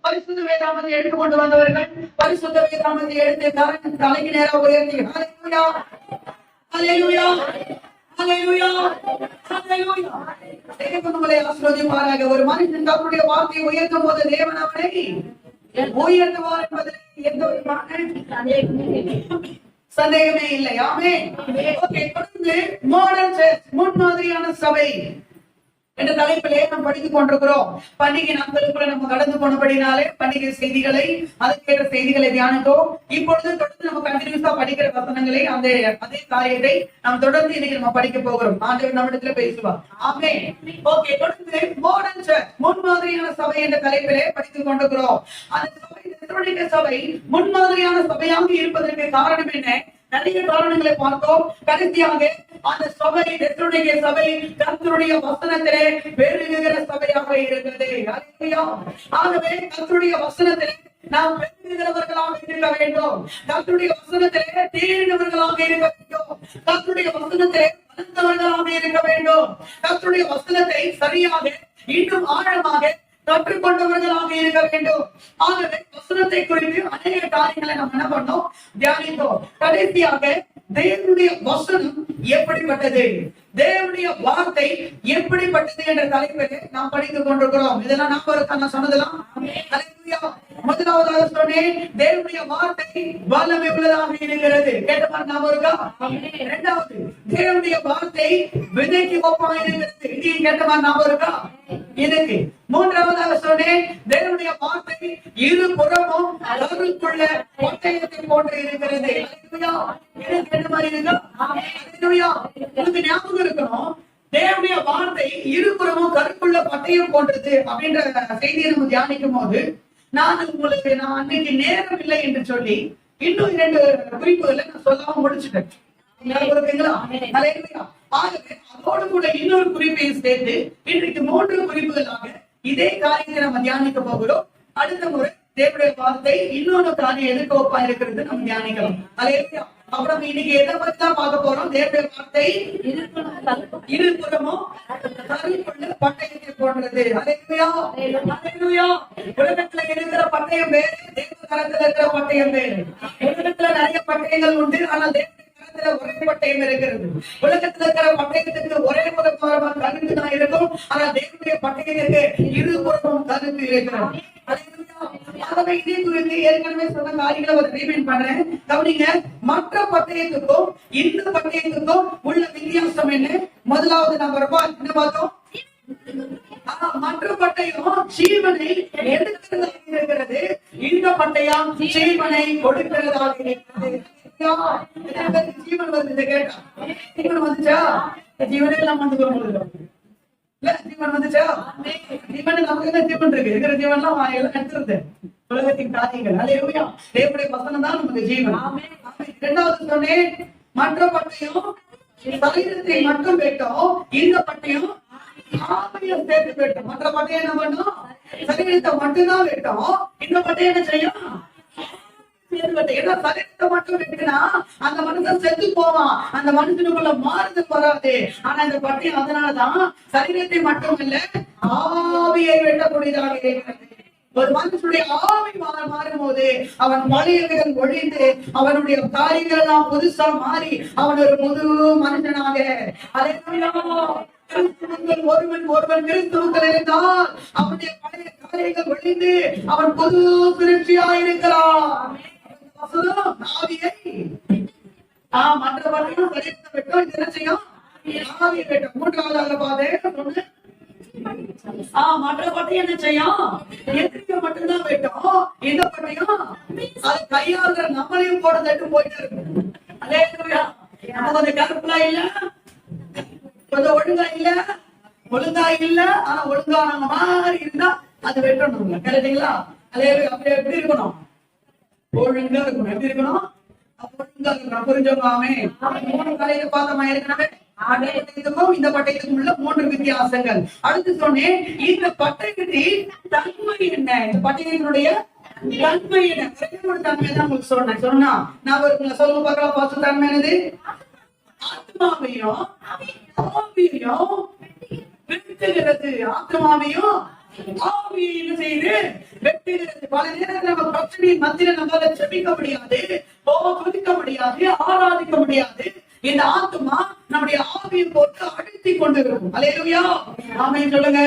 பரிசுத்த வேதாமத்தை எடுத்து கொண்டு வந்தவர்கள் பரிசுத்த வேதாமத்தை எடுத்து தலைக்கு நேராக உயர்த்தி ஹல்லேலூயா ஹல்லேலூயா ஹல்லேலூயா உங்களை ஆசீர்வதிப்பாராக. ஒரு மனுஷன் தன்னுடைய வார்த்தையை உயர்த்தும் போது தேவன் அவனை உயர்த்துவார் என்பதில் எந்த ஒரு சந்தேகமே இல்லை. ஆமென். தொடர்ந்து மாடர்ன் சர்ச், முன்மாதிரியான சபை என்ற தலைப்பிலே நாம் படித்துக் கொண்டிருக்கிறோம். பண்டிகை நாட்களுக்குள்ள நம்ம கடந்து போனபடினாலே பண்டிகை செய்திகளை அதுக்கேற்ற செய்திகளை தியானித்தோம். இப்பொழுது தொடர்ந்து நம்ம கண்டினியூஸா படிக்கிற வசனங்களை அதே காரியத்தை நாம் தொடர்ந்து இன்னைக்கு நம்ம படிக்க போகிறோம். ஆண்டவர் நம்மிடத்துல பேசுவார். ஆமென். ஓகே, தொடர்ந்து மாடர்ன் சர்ச், முன்மாதிரியான சபை என்ற தலைப்பிலே படித்துக் கொண்டிருக்கிறோம். அந்த சபை முன்மாதிரியான சபையாக இருப்பதற்கு காரணம் என்ன? நிறைய காரணங்களை பார்த்தோம். கடைசியாக அந்த சபை சபை கர்த்தருடைய வசனத்திலே பெருகுகிற சபையாக இருக்கிறது. ஆகவே கர்த்தருடைய வசனத்திலே நாம் பெருகுகிறவர்களாக இருக்க வேண்டும். கர்த்தருடைய வசனத்திலே தேறினவர்களாக இருக்க வேண்டும். கர்த்தருடைய வசனத்திலே வளர்ந்தவர்களாக இருக்க வேண்டும். கர்த்தருடைய வசனத்தை சரியாக இன்னும் ஆழமாக கற்றுக்கொண்டவர்களாக இருக்க வேண்டும். ஆகவே வசனத்தை குறித்து அநேக காரியங்களை நாம் என்ன பண்ணோம், தியானித்தோம். கடைசியாக தேவனுடைய வசனம் எப்படிப்பட்டது, தேவனுடைய வார்த்தை எப்படிப்பட்டது என்ற தலைப்பில் நாம் படித்துக் கொண்டிருக்கிறோம். இதெல்லாம் நான் சொன்னதெல்லாம் முதலாவதாக சொன்னேன், தேவனுடைய வார்த்தை வல்லமை உள்ளதாக இருக்கிறது. கேட்டவர் நாம் இருக்கா? இரண்டாவது, தேவனுடைய வார்த்தை விதைக்கு ஒப்பாக இருக்கிறது. இதையும் கேட்டவர் நாம் இருக்கா? இதுக்கு மூன்றாவதாக சொன்னேன், தேவனுடைய வார்த்தை இரு புறமும் கருக்குள்ள ஒட்டயத்தை போன்று இருக்கிறது. கேட்ட மாதிரி இருக்கா? உங்களுக்கு ஞாபகம் இருக்கணும், தேவனுடைய வார்த்தை இருபுறமும் கருக்குள்ள பட்டயம் போன்றது அப்படின்ற செய்தியை நம்ம தியானிக்கும் போது நான் அன்னைக்கு நேரம் இல்லை என்று சொல்லி இன்னும் 2 குறிப்புகளை நான் சொல்லாம முடிச்சுட்டேன். ஆகவே அதோடு கூட இன்னொரு குறிப்பையும் சேர்த்து இன்றைக்கு 3 குறிப்புகளாக இதே காரியத்தை நம்ம தியானிக்க போகிறோம். அடுத்த முறை தேவனுடைய வார்த்தை இன்னொரு காரியம் எதிர்க்க ஒப்பா இருக்கிறது நம்ம தியானிக்கலாம். அப்புறம் இன்னைக்கு எதை பத்தி தான் பார்க்க போறோம்? தேவனுடைய வார்த்தை இருபுறமும் கருக்குள்ள பட்டயத்தை போன்றது. உலகத்துல இருக்கிற பட்டயம் வேறு, தேவ கரத்துல இருக்கிற பட்டயம் வேறு. உலகத்துல நிறைய பட்டயங்கள் உண்டு, ஆனால் ஒரே பட்டயம் இருக்கிறது. உலகத்துல இருக்கிற பட்டயத்துக்கு ஒரே ஒரு கருத்து தான் இருக்கும், ஆனா தேவனுடைய பட்டயத்துக்கு இருபுறமும் கருத்து இருக்கிறது. இதே குறித்து ஏற்கனவே சொன்ன காரியங்களை ஒரு ரிமைண்ட் பண்றேன். கவனிங்க, மற்ற பட்டயத்துக்கும் இந்த பட்டயத்துக்கும் உள்ள வித்தியாசம் என்ன? முதலாவது நம்பர் என்ன பார்த்தோம்? மற்ற பட்டயம் ஜீவனை எடுக்கிறதாக இருக்கிறது, இந்த பட்டயம் ஜீவனை கொடுக்கிறதாக இருக்கிறது. ஜீவன் வந்து கேட்டா ஜீவன் வந்துச்சா? ஜீவனே எல்லாம் வந்து ஜீவன் வந்துச்சா? ஜீவன் நமக்கு என்ன ஜீவன் இருக்கு? இருக்கிற ஜீவன்லாம் எல்லாம் எடுத்துருது உலகத்தின் காரியங்கள். அல்லேலூயா. தேவனுடைய வசனம் தான் நமக்கு ஜீவன். இரண்டாவது சொன்னேன், மற்ற பட்டயம் சரீரத்தை மட்டும் வெட்டும், இந்த பட்டயம் ஆவியை சேர்த்து வெட்டும். மற்ற பட்டயம் என்ன பண்ணும்? சரீரத்தை மட்டும்தான் வெட்டும், இந்த பட்டயம் என்ன செய்யும்? சரீரத்தை மட்டும் வெட்டினா அந்த மனுஷன் செத்து போவான், அந்த மனுஷனுக்குள்ள மாறுதல் வராது. ஆனா இந்த பட்டயம் அதனாலதான் சரீரத்தை மட்டும் இல்ல ஆவியை வெட்டக்கூடியதாக இருக்கிறது. ஒரு மனுஷனுடைய ஆவி மாறும் போது அவன் பழையவைகள் ஒழிந்து அவனுடைய காரியங்கள் எல்லாம் புதுசா மாறி அவன் ஒரு புது மனுஷனாக ஒருவன் கிறிஸ்துவுக்குள் இருந்தால் அவனுடைய பழைய காரியங்கள் ஒழிந்து அவன் புது திருப்தியா இருக்கிறான். ஆவியை மற்ற பட்டையும் சரீரத்தை வெட்டும், இது என்ன செய்யும்? ஆவியை வெட்டும். மூன்றாவதாக பாதை மற்ற பட்டையும் என்ன செய்யும்? எதிரிக்க மட்டும்தான் வெட்டும், இந்த பட்டையும் அது கையாளுற நம்மளையும் போட தட்டு போயிட்டு இருக்கு. அதே கொஞ்சம் கருப்புலா இல்ல, கொஞ்சம் ஒழுங்கா இல்ல, ஆனா ஒழுங்கான மாதிரி இருந்தா அது வெட்டணும். கரெக்டுங்களா? அதே அப்படி எப்படி இருக்கணும்? ஒழுங்கா இருக்கணும். எப்படி இருக்கணும்? ஒழுங்கா இருக்கணும். புரிஞ்சோமாமே? 3 காலையில பார்த்தமா ஏற்கனவே இந்த பட்டயத்துக்கும் உள்ள 3 வித்தியாசங்கள். அடுத்து சொன்னேன், இந்த பட்டயத்தின் தன்மை என்ன? இந்த பட்டயத்தினுடைய தன்மை என்ன? ஒரு தன்மை தான் உங்களுக்கு சொன்னேன். சொன்னா நான் சொல்லுங்க பார்க்கலாம். பசு தன்மை என்னது? ஆத்மாவையும் ஆவியையும் வெட்டுகிறது. ஆத்மாவையும் ஆவியை என்ன செய்து வெட்டுகிறது. பல நேரத்தில் நம்ம பிரச்சனையின் மத்தியில நம்மளால ஜெபிக்க முடியாது, துதிக்க முடியாது, ஆராதிக்க முடியாது. இந்த ஆத்மா நம்முடைய ஆவியை போட்டு அழுத்தி கொண்டு இருக்கும். அல்லேலூயா, ஆமென் சொல்லுங்க.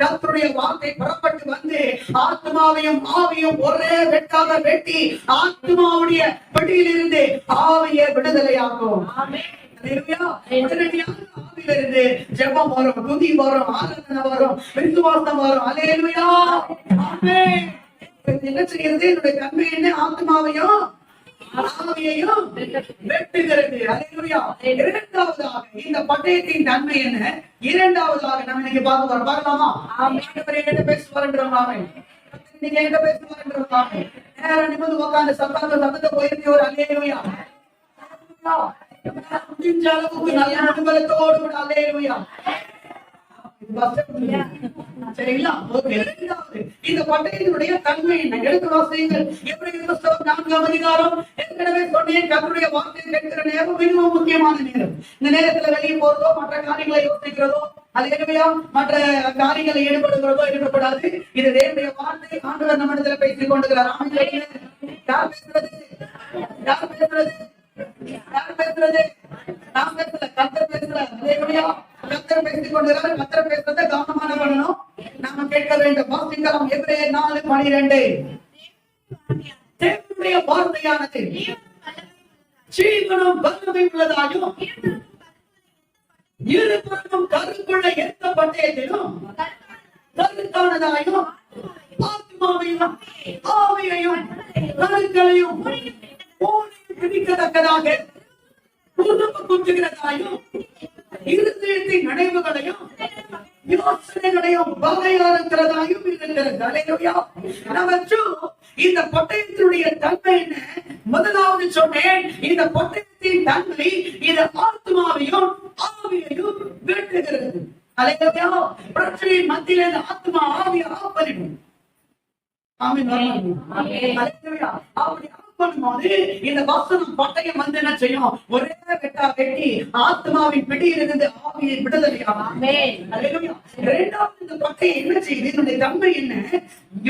கர்த்தருடைய வார்த்தை புறப்பட்டு வந்து ஆத்மாவையும் ஆவியும் ஒரே வெட்டாக வெட்டி ஆத்மாவுடைய பிடியிலிருந்து ஆவியை விடுதலையாகும். ஆவியிலிருந்து ஜெபம் வரும், துதி வரும், ஆராதனை வரும், விசுவாசம் வரும். அல்லேலூயா, ஆமென். என்ன செய்யறது? என்னுடைய தன்மை என்ன? ஆத்மாவையும் ஆவியையும் வெட்டுகிறது. அல்லேலூயா. இரண்டாவதாக இந்த பட்டயத்தின் தன்மை என்ன? இரண்டாவதாக நம்ம இன்னைக்கு பார்க்க போறோம். பார்க்கலாமா? ஆண்டவர் என்கிட்ட பேசுவாருன்றவங்க, நீங்க என்கிட்ட பேசுவாருன்றவங்க நேரம் நிமிர்ந்து உட்கார்ந்து சத்தத்தை போயிருந்தே ஒரு அல்லேலூயா. முடிஞ்ச அளவுக்கு நல்ல அனுபவத்தோடு கூட அல்லேலூயா. சரிங்களா? இந்த பட்டயத்தினுடைய தன்மை என்ன? எடுத்து வாசியுங்கள். எபிரேயர் புத்தகம் 4ஆம் அதிகாரம். ஏற்கனவே சொன்னேன், கர்த்தருடைய வார்த்தையை கேட்கிற நேரம் மிகவும் முக்கியமான நேரம். இந்த நேரத்துல வெளியே போறதோ, மற்ற காரியங்களை யோசிக்கிறதோ, அல்லேலூயா, மற்ற காரியங்களை ஈடுபடுகிறதோ ஈடுபடாது. இது தேவனுடைய வார்த்தை. ஆண்டவர் நம்ம இடத்துல பேசிக் கொண்டிருக்கிறார். யார் பேசுறது? யார் பேசுறது? யார் பேசுறது? நான் பேசல, கர்த்தர் பேசுறார். அல்லேலூயா, கர்த்தர் பேசிக் கொண்டிருக்கிறார். கர்த்தர் பேசுறதை கவனமான பண்ணணும், நாம கேட்க வேண்டும். வாசிக்கலாம். எபிரேயர் 4:12. தேவனுடைய வார்த்தையானது ஜீவனும் வல்லமை உள்ளதாயும் இருபுறமும் கருக்குள்ள எந்த பட்டயத்திலும் கருத்தானதாயும் ஆத்மாவையும் ஆவியையும் கருக்களையும் பிடிக்கத்தக்கதாக குத்துகிறதாயும் இருதயத்தின் நினைவுகளையும் யோசனைகளையும் வகையாருக்கிறதாயும் இருக்கிறது. இந்த பட்டயத்தினுடைய தன்மை என்ன? முதலாவது சொன்னேன், இந்த பட்டயத்தின் தன்மை இது ஆத்மாவையும் ஆவியையும் வெட்டுகிறது. அல்லேலூயா. பிரச்சனையின் மத்தியில இந்த ஆத்மா ஆவியை ஆஃப் பண்ணிடும். ஆமென். அல்லேலூயா. அப்படி பண்ணும்போது இந்த வசனம் பட்டயம் வந்து என்ன செய்யும்? ஒரே வெட்டா வெட்டி ஆத்மாவின் பிடியிலிருந்து ஆவியை விடுதலையாகும். இரண்டாவது இந்த பட்டயம் என்ன செய்யுது? இதனுடைய தன்மை என்ன?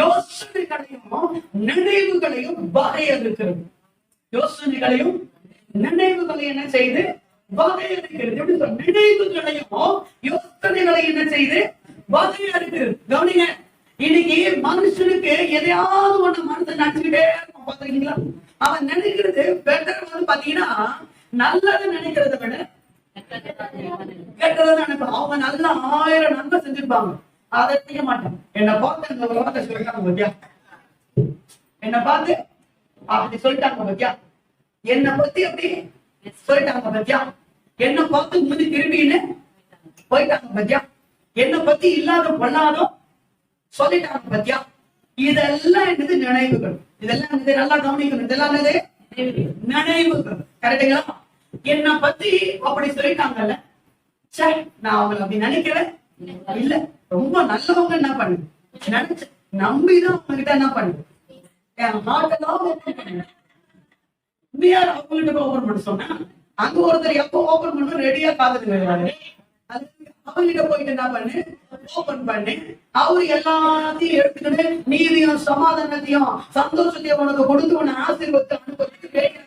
யோசனைகளையும் நினைவுகளையும் வகையறுக்கிறது. யோசனைகளையும் நினைவுகளையும் என்ன செய்து வகையறுக்கிறது. நினைவுகளையும் யோசனைகளையும் என்ன செய்து வகையறுக்கிறது. கவனிங்க, இன்னைக்கு மனுஷனுக்கு எதையாவது ஒண்ணு மனசை நினைச்சுக்கிட்டே இருக்கும். பாத்துருக்கீங்களா? அவன் நினைக்கிறது பெட்டர் வந்து பாத்தீங்கன்னா நல்லதை நினைக்கிறத விட கெட்டதை நினைப்பான். அவங்க நல்லா 1000 நன்மை செஞ்சிருப்பாங்க, அதை செய்ய மாட்டான். என்னை பார்த்து அந்த வார்த்தை சொல்லிட்டாங்க பத்தியா, என்னை பார்த்து அப்படி சொல்லிட்டாங்க பத்தியா, என்னை பத்தி அப்படி சொல்லிட்டாங்க பத்தியா, என்னை பார்த்து முந்தி திரும்பின்னு போயிட்டாங்க பத்தியா, என்னை பத்தி இல்லாத பண்ணாலும் சொல்லிட்டாங்க பத்தியா. இதெல்லாம் என்னது? நினைவுகள். இதெல்லாம் என்னது? நல்லா கவனிக்கணும். இதெல்லாம் என்னது? நினைவுகள். கரெக்டுங்களா? என்னை பத்தி அப்படி சொல்லிட்டாங்கல்ல, சரி நான் அவங்களை அப்படி நினைக்கிறேன் இல்ல, ரொம்ப நல்லவங்க என்ன பண்ணு நினைச்சு நம்பிதான் அவங்க கிட்ட என்ன பண்ணு என் ஹார்ட்டெல்லாம் ஓபன் பண்ணு. யார் அவங்ககிட்ட ஓபன் பண்ண சொன்னா? அங்க ஒருத்தர் எப்போ ஓபன் பண்ண ரெடியா காத்துட்டு அவங்கிட்ட போயிட்டு என்ன பண்ணு? ஓபன் பண்ணு. அவரு எல்லாத்தையும் எடுத்துக்கிட்டு நீதியும் சமாதானத்தையும் சந்தோஷத்தையும் உனக்கு கொடுத்து உன்னை ஆசீர்வதித்து அனுபவித்து கேட்கிறாங்க.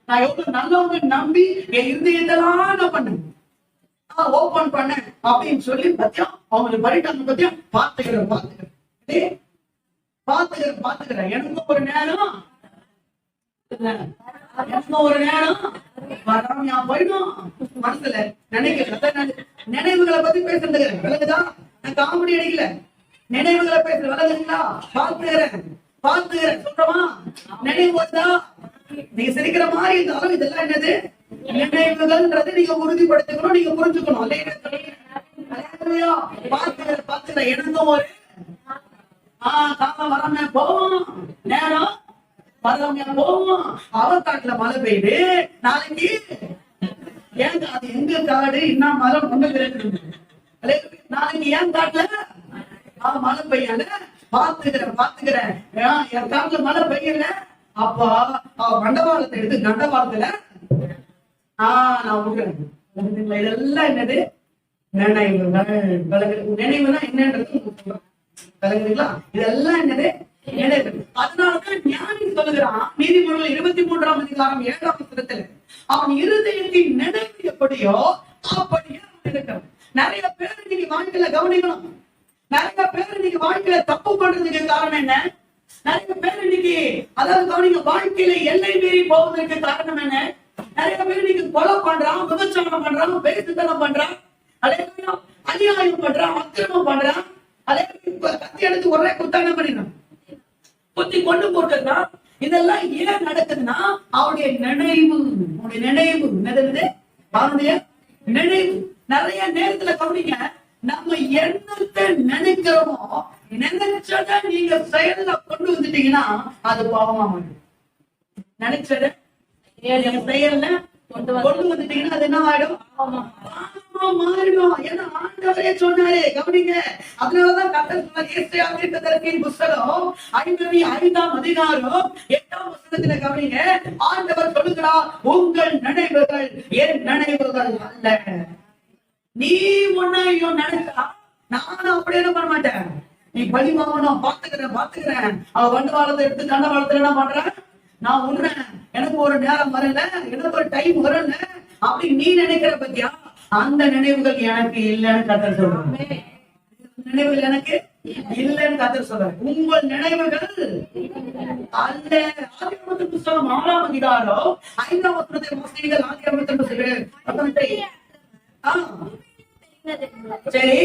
நான் எவ்வளவு நல்லவங்க நம்பி என் இருதயத்தெல்லாம் என்ன பண்ணு ஓபன் பண்ண அப்படின்னு சொல்லி பத்தியா அவங்களுக்கு பண்ணிட்டாங்க. பத்தியா பாத்துக்கிறேன் பாத்துக்கிறேன். எனக்கு ஒரு நேரம் போயிடும் மனசுல நினைக்கிறேன். நினைவுகளை பத்தி பேசுறது விலகுதான். நான் காமெடி அடிக்கல, நினைவுகளை பேசுற விலகுங்களா? பாத்துக்கிறேன் சொல்றமா? நினைவு வந்தா நீங்க சிரிக்கிற மாதிரி இருந்தாலும் இதெல்லாம் என்னது? நினைவுகள்ன்றது நீங்க உறுதிப்படுத்திக்கணும், நீங்க புரிஞ்சுக்கணும். பாத்துக்கிறேன். எனக்கும் ஒரு காலம் வராம போவோம், நேரம் வரவங்க போவோம். அவக்காட்டுல மழை பெய்யுது, நாளைக்கு ஏன் அது எங்க காடு இன்னும் மரம் கொண்டு விரைந்து நாளைக்கு ஏன் காட்டுல மழை பெய்யல? பாத்துக்கிறேன். என் காட்டுல மழை பெய்யல, அப்ப மண்டபாலத்தை எடுத்து தண்டவாளத்துல நான் விடுறேன். இதெல்லாம் என்னது? நினைவுகள். நினைவுனா என்னன்றது விளங்குதுங்களா? இதெல்லாம் என்னது? நினைவு. அதனாலதான் ஞானி சொல்லுகிறான் நீதிமொழிகள் 23ஆம் அதிகாரம் 7ஆம் வசனத்துல, அவன் இருதயத்தின் நினைவு எப்படியோ அப்படியே இருக்கிறான். நிறைய பேர் இன்னைக்கு வாழ்க்கையில கவனிக்கணும். நிறைய பேர் இன்னைக்கு வாழ்க்கையில தப்பு பண்றதுக்கு காரணம் என்ன? நிறைய பேர் இன்னைக்கு அதாவது கவனிக்க வாழ்க்கையில எல்லை மீறி போவதற்கு காரணம் என்ன? நிறைய பேர் இன்னைக்கு கொலை பண்றான், விபச்சாரம் பண்றான், பேசுத்தனம் பண்றான், அநியாயம் பண்றான், அக்கிரமம் பண்றான். அதே கத்தி எடுத்து ஒரே குத்தான பண்ணிடுறான், குத்தி கொண்டு போட்டுறான். இதெல்லாம் ஏன் நடக்குதுன்னா அவனுடைய நினைவு. அவனுடைய நினைவு என்னது? அவனுடைய நினைவு. நிறைய நேரத்துல கவனிங்க, நம்ம என்னத்தை நினைக்கிறோமோ நினைச்சத நீங்க செயல்ல கொண்டு வந்துட்டீங்கன்னா அது பாவமா மாறிடும். நினைச்சத செயல்ல கொண்டு வந்துட்டீங்கன்னா அது என்ன ஆயிடும்? மாறிடும். ஏன்னா ஆண்டவரே சொன்னாரே, கவனிங்க. அதனாலதான் கர்த்தர் சொன்னார், ஏசாயா தீர்க்கதரிசியின் புத்தகம் 55ஆம் அதிகாரம் 8ஆம் வசனத்துல கவனிங்க, ஆண்டவர் சொல்லுகிறார், உங்கள் நினைவுகள் என் நினைவுகள் அல்ல. நீ ஒன்னையும் நினைச்சா நானும் அப்படி என்ன பண்ண மாட்டேன். நீ பழி வாங்கணும், பாத்துக்கிறேன். அவ வண்டவாளத்தை எடுத்து தண்டவாளத்துல என்ன பண்றேன், நான் விடுறேன். எனக்கு ஒரு நேரம் வரல, எனக்கு ஒரு டைம் வரல அப்படி நீ நினைக்கிற பத்தியா? அந்த நினைவுகள் எனக்கு இல்லைன்னு கர்த்தர் சொல்றாங்க. நினைவுகள் எனக்கு இல்லைன்னு கர்த்தர் சொல்றாரு. உங்கள் நினைவுகள் அல்ல. ஆதியாகமத்தின் புத்தகம் 6ஆம் அதிகாரம் 5ஆம் வசனத்தை வாசிங்கள். ஆதியாகமத்தின் புத்தகம் சரி,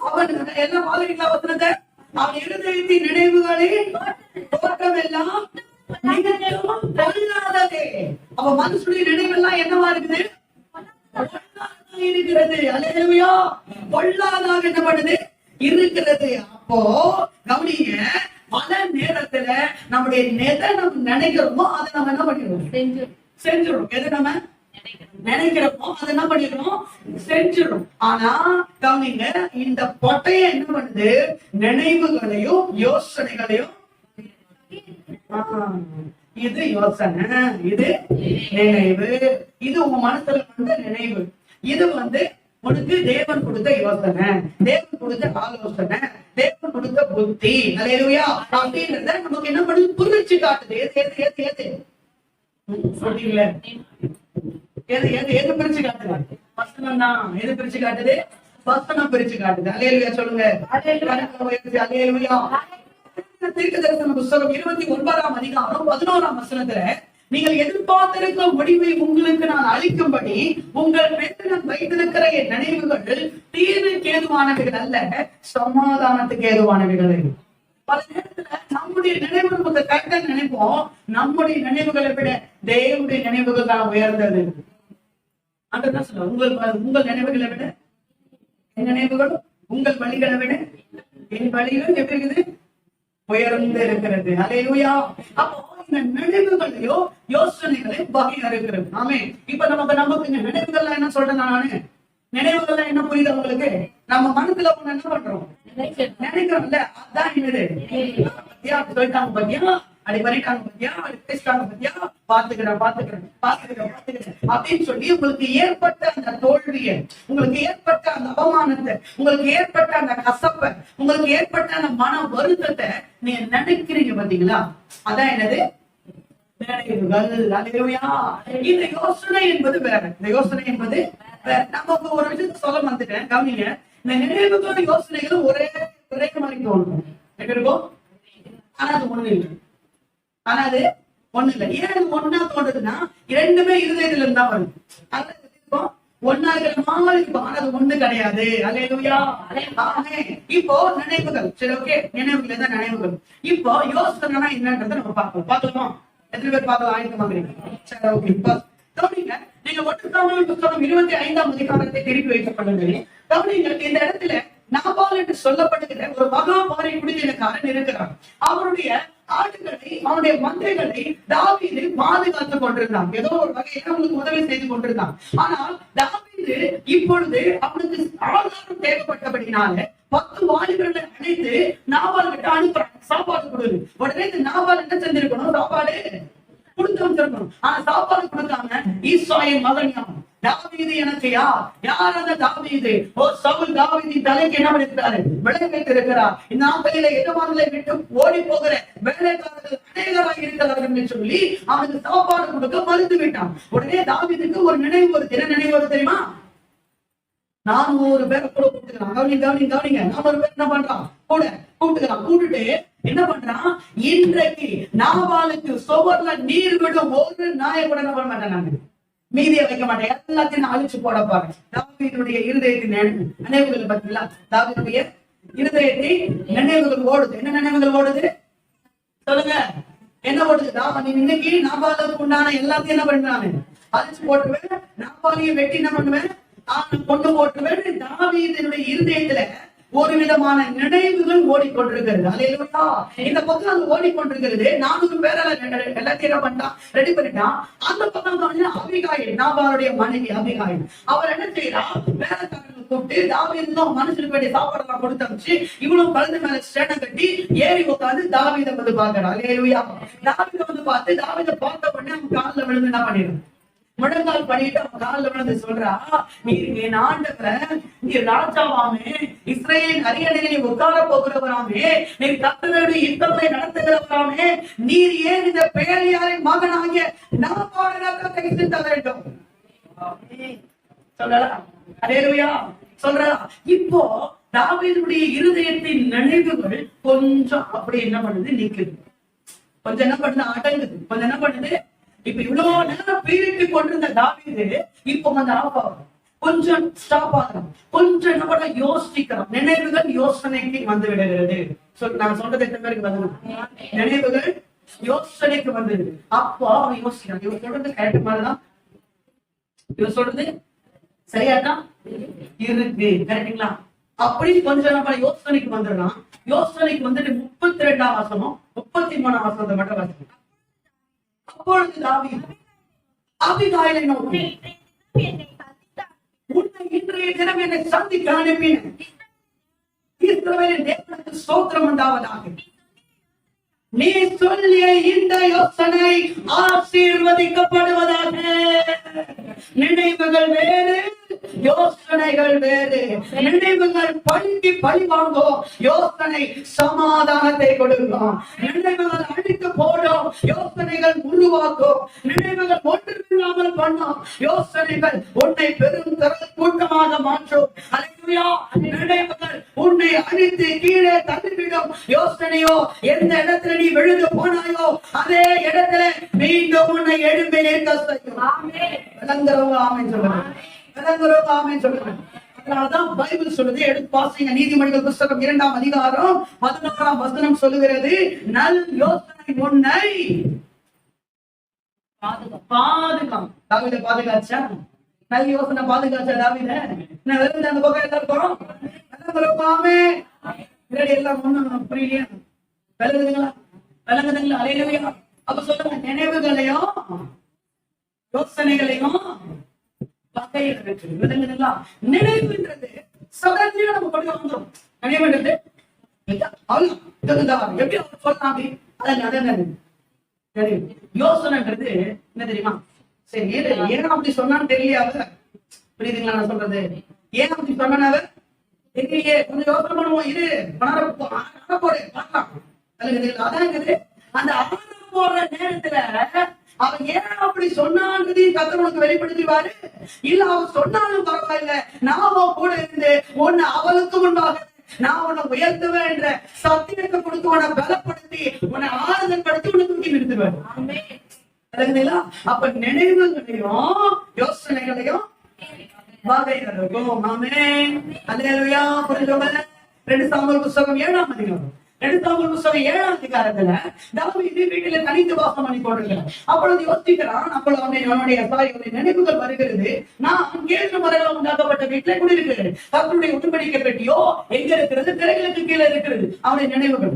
அவன் எல்லாம் வாசிங்களா வசனத்தை? அவன் இருதயத்தின் நினைவுகளில் தோற்றம் எல்லாம் பொல்லாததே. அவ மனுஷனுடைய நினைவெல்லாம் என்னவா இருக்குது? இருக்கிறது. அல்லேலூயா. பொல்லாதாக என்ன பண்ணுது? இருக்கிறது. அப்போ கவனிங்க, பல நேரத்துல நம்முடைய எதை நம்ம நினைக்கிறோமோ அதை நம்ம என்ன பண்ணிடுவோம்? செஞ்சிடும். எது நம்ம நினைக்கிறோமோ அதை என்ன பண்ணிடுவோம்? செஞ்சிடும். ஆனா கவனிங்க, இந்த பொட்டைய என்ன பண்ணுது? நினைவுகளையும் யோசனைகளையும், இது யோசனை, இது நினைவு, இது உங்க மனசுல வந்த நினைவு, இது உனக்கு தேவன் கொடுத்த யோசனை, தேவன் கொடுத்த ஆலோசனை, தேவன் கொடுத்த புத்தி. அல்லேலூயா. அப்படின்றத நமக்கு என்ன பண்ணுது? புரிச்சு காட்டுது. எது சொல்றீங்களே, எது பிரிச்சு காட்டுது? வசனம் தான். எது பிரிச்சு காட்டுது? வசனம் பிரிச்சு காட்டுது. அல்லேலூயா சொல்லுங்க. அல்லேலூயா. தீர்க்கதரிசன புத்தகம் 29ஆம் அதிகாரம் 11ஆம் வசனத்துல, நீங்கள் எதிர்பார்த்திருக்கும் முடிவை உங்களுக்கு நான் அளிக்கும்படி உங்கள் மேல் நான் வைத்திருக்கிற என் நினைவுகள் தீர்வுக்கு ஏதுவானவைகள் அல்ல, சமாதானத்துக்கு ஏதுவானவைகள். பல நேரத்துல நம்முடைய நினைவு நமக்கு கரெக்டா நினைப்போம். நம்முடைய நினைவுகளை விட தேவனுடைய நினைவுகள் தான் உயர்ந்தது. அதான் சொல்ல, உங்கள் நினைவுகளை விட என் நினைவுகளும், உங்கள் வழிகளை விட என் வழிகள் எப்படி இருக்குது? உயர்ந்து இருக்கிறது. அல்லேலூயா. அப்போ இந்த நினைவுகளையோ யோசனைகளையும் வகையா இருக்கிறது. ஆமே. இப்ப நமக்கு இந்த நினைவுகள்லாம் என்ன சொல்றேன் நானு? நினைவுகள்லாம் என்ன புரியுது உங்களுக்கு? நம்ம மனசுல ஒண்ணு என்ன பண்றோம்? நினைக்கிறோம்ல, அதான் என்னது? சொல்லிட்டாங்க பத்தியா, அப்படி பண்ணிட்டாங்க பத்தியா, அப்படி பேசிட்டாங்க பத்தியா, பாத்துக்கிறேன் அப்படின்னு சொல்லி உங்களுக்கு ஏற்பட்ட அந்த தோல்வியை, உங்களுக்கு ஏற்பட்ட அந்த அவமானத்தை, உங்களுக்கு ஏற்பட்ட அந்த கசப்பை, உங்களுக்கு ஏற்பட்ட அந்த மன வருத்தத்தை நீங்க நினைக்கிறீங்க பாத்தீங்களா? அதான் என்னது? இந்த யோசனை என்பது வேற. இந்த யோசனை என்பது நமக்கு ஒரு விஷயத்த சொல்ல வந்துட்டேன், கவனிங்க. இந்த நினைவுகளும் யோசனைகளும் ஒரே மாதிரி தோணும். இருக்கும். ஆனா அது ஒண்ணு இல்லை. ஏன் அது ஒன்னா தோன்றதுன்னா, இரண்டுமே இருதயத்துல இருந்தா வருது. ஒன்னா இருக்கிற மாதிரி இருக்கும். ஆனா அது ஒண்ணு கிடையாது. அல்லேலூயா. இப்போ நினைவுகள், சரி ஓகே, நினைவுகள் தான் நினைவுகள். இப்போ யோசனைனா என்னன்றதை நம்ம பார்க்கலாமா? எத்தனை பேர் பார்க்கலாம்? ஆயத்தமாகிறீங்க? சரி ஓகே. கவனிங்க, நீங்க 1 சாமுவேல் புத்தகம் 25ஆம் அதிகாரத்தை திருப்பி வைத்துக் கொள்ளுங்கள். கவனிங்க, இந்த இடத்துல நாபால் என்று சொல்லப்படுகிற ஒரு மகா பாறை குடித்தனக்காரன் இருக்கிறான். அவருடைய ஆடுகளை, அவனுடைய மந்தைகளை தாவீது பாதுகாத்துக் கொண்டிருந்தான். ஏதோ ஒரு வகையில அவனுக்கு உதவி செய்து கொண்டிருந்தான். ஆனால் தாவீது இப்பொழுது அவனுக்கு ஆதாரம் தேவைப்பட்டபடினால 10 வாலிபர்களை அழைத்து நாபால் கிட்ட அனுப்புறான், சாப்பாடு கொடுது. உடனே இந்த நாபால் என்ன செஞ்சிருக்கணும்? சாப்பாடு கொடுத்து வச்சிருக்கணும். ஆனா சாப்பாடு கொடுக்காம ஈசாயின் மகன் யார்? தாவீது எனக்கு யார் அந்த தாவீது? ஓ சவுல் தாவீதின் தலைக்கு என்ன பண்ணிருக்கிறாரு? விளை வைத்திருக்கிறார். இந்த நாட்களில எஜமானங்களை விட்டு ஓடி போகிற வேலைக்காரர்கள் அநேகராக இருக்கிறார்கள் என்று சொல்லி அவனுக்கு சாப்பாடு கொடுக்க மறுத்து விட்டான். உடனே தாவீதுக்கு ஒரு நினைவு வருது. என்ன நினைவு வருது தெரியுமா? 400 பேரை கூட கூப்பிட்டுக்கலாம். கவனிங்க 400 பேர் என்ன பண்றான்? கூட கூப்பிட்டுக்கலாம். கூப்பிட்டுட்டு என்ன பண்றான்? இன்றைக்கு நாபாலுக்கு சுவர்ல நீர் விடும் ஒரு நாயை கூட என்ன பண்ண மாட்டேன், நான் மீதியை வைக்க மாட்டேன், எல்லாத்தையும் நான் அழிச்சு போட பாருங்க. தாவீதுடைய இருதயத்தின் நினைவுகள் பார்த்தீங்களா? தாவீதுடைய இருதயத்தை நினைவுகள் ஓடுது. என்ன நினைவுகள் ஓடுது சொல்லுங்க? என்ன ஓடுது? நீ இன்னைக்கு நாபாலுக்கு உண்டான எல்லாத்தையும் என்ன பண்றானு அழிச்சு போட்டுவேன், நாபாலையும் வெட்டி என்ன பண்ணுவேன், கொண்டு போட்டுவேன். தாவீதுடைய இருதயத்துல ஒரு விதமான நினைவுகள் ஓடிக்கொண்டிருக்கிறது. அல்லேலூயா. இந்த பக்கம் அது ஓடிக்கொண்டிருக்கிறது. 400 பேரால எல்லாத்தையும் பண்ணிட்டான், ரெடி பண்ணிட்டான். அந்த பக்கம் அபிகாயில், நாபாலுடைய மனைவி அபிகாயில், அவர் என்ன செய்யறா? வேலைக்காரர்கள் கூப்பிட்டு தாவீதும் மனுஷனுக்கு வேண்டிய சாப்பாடு எல்லாம் கொடுத்து அனுப்பிச்சு இவனும் கழுது மேல ஸ்டேனம் கட்டி ஏறி உட்காந்து தாவீதை வந்து பாக்குறா. அல்லேலூயா. தாவீதை வந்து பார்த்து தாவீதை பார்த்த உடனே அவன் காலில் விழுந்து என்ன பண்ணிடும்? முழங்கால் பண்ணிட்டு அவன் காலில் விழுந்து சொல்றா, நீ என் ஆண்டவன், நீ ராஜாவாமே, இஸ்ரேலின் அரியணையை நீ உட்கார போகிறவராமே, நீ கர்த்தருடைய யுத்தத்தை நடத்துகிறவராமே, நீர் ஏன் இந்த பேலியாரின் மகனாகிய நாபால் ரத்தத்தை சிந்த வேண்டும் சொல்லலாம். அல்லேலூயா சொல்றா. இப்போ தாவீதுடைய இருதயத்தின் நினைவுகள் கொஞ்சம் அப்படி என்ன பண்ணுது? நிக்குது. கொஞ்சம் என்ன பண்ணுது? அடங்குது. கொஞ்சம் என்ன பண்ணுது? இப்ப இவ்வளவு நேரம் பீரிட்டு கொண்டிருந்த தாவீது இப்போ வந்து கொஞ்சம் ஸ்டாப் ஆகிறோம், கொஞ்சம் என்ன பண்ண யோசிக்கிறோம். நினைவுகள் யோசனைக்கு வந்து விடுகிறது. நான் சொல்றது எத்தனை பேருக்கு வந்து நினைவுகள் யோசனைக்கு வந்தது. அப்போ அவன் யோசிக்கிறான், இவன் சொல்றது கரெக்ட் மாதிரிதான், இவன் சொல்றது சரியாதான் இருக்கு, கரெக்டுங்களா? அப்படி கொஞ்சம் நம்ம யோசனைக்கு வந்துடலாம். யோசனைக்கு வந்துட்டு 32ஆம் வசனம் 33ஆம் வசனத்தை மட்டும் வாசிக்கணும். அப்பொழுது தாவீது அபிகாயிலை நோக்கி, உன்னை இன்றைய தினம் என்னை சந்திக்க அனுப்பினேன், இஸ்ரவேலின் தேவனுக்கு ஸ்தோத்திரம் உண்டாவதாக. நீ சொல்லிய இந்த யோசனை ஆசீர்வதிக்கப்படுவதாக. நினைவுகள் வேறு, யோசனைகள் வேறு. நினைவுகள் பழிக்கு பழி வாங்கும், யோசனை சமாதானத்தை கொடுக்கும். நினைவுகள் அழித்து போடும், யோசனைகள் உருவாக்கும். நினைவுகள் ஒன்றுமில்லாமல் பண்ணும், யோசனைகள் உன்னை பெரும் கூட்டமாக மாற்றும். அல்லேலூயா. நினைவுகள் உன்னை அழித்து கீழே தள்ளிவிடும், யோசனையோ எந்த இடத்துல நீ விழுந்து போனாயோ அதே இடத்துல மீண்டும் உன்னை எழும்பி நிற்க செய்யும். விளங்குறவங்க ஆமென் சொல்லுங்க. விளங்குறவங்க ஆமென் சொல்லுங்க. அதனாலதான் பைபிள் சொல்லுது, எடுத்து பாருங்க. நீதிமொழிகள் புத்தகம் 2ஆம் அதிகாரம் 11ஆம் வசனம் சொல்லுகிறது, நல் யோசனை உன்னை பாதுகாக்கும். தாவீதை பாதுகாச்சா? நல் யோசனை பாதுகாச்சா தாவீதை? நான் விழுந்து அந்த பக்கம் எல்லாருக்கும் விளங்குறவங்க ஆமென். எல்லாம் ஒண்ணும் புரியலையா? விளங்குதுங்களா? விளங்குதுங்களா? அல்லேலூயா. அப்ப சொல்லுங்க, நினைவுகளையும் யோசனைகளையும் வகையில் இருக்கு. விளங்குதுங்களா? நினைவுன்றது சதன்யா நம்ம கொண்டு வந்துடும். நினைவுன்றது எப்படி சொல்லலாம்? யோசனைன்றது என்ன தெரியுமா? சரி, ஏன் அப்படி சொன்னான்னு தெரியல. புரியுதுங்களா நான் சொல்றது? ஏன் அப்படி சொன்னாவ தெரியலையே. கொஞ்சம் யோசனை பண்ணுவோம். இது போடு பார்க்கலாம். அதான் அந்த ஆரம் போடுற நேரத்துல அவன் ஏன் அப்படி சொன்னான்றதையும் கர்த்தர் உனக்கு வெளிப்படுத்திடுவாரு. இல்ல அவன் சொன்னாலும் பரவாயில்ல, நான் கூட இருந்து உன்னை அவளுக்கு முன்பாக நான் உன்னை உயர்த்துவேன் என்ற சத்தியத்தை கொடுத்து உன்னை பலப்படுத்தி உன்னை ஆறுதல் படுத்தி உன்னை தூக்கி நிறுத்துவேன். அப்ப நினைவுகளையும் யோசனைகளையும் வகைகளுக்கும். ஆமென். அல்லேலூயா. புரிஞ்சவங்க 2 சாமுவேல் புத்தகம் 7ஆம் அதிகாரம் எடுத்தாமல் புத்தகம் 7ஆம் அதிகாரத்துல தாவீது வீட்டில தனித்து வாசம் பண்ணி கொண்டிருக்கிறார். அப்பொழுது யோசிக்கிறான். அப்பொழுது அவனுடைய நினைவுகள் வருகிறது. நான் 7 மரங்கள் உண்டாக்கப்பட்ட வீட்டில குடியிருக்கிறேன். கர்த்தருடைய உடன்படிக்கை பெட்டியோ எங்க இருக்கிறது? திரைகளுக்கு கீழே இருக்கிறது. அவனுடைய நினைவுகள்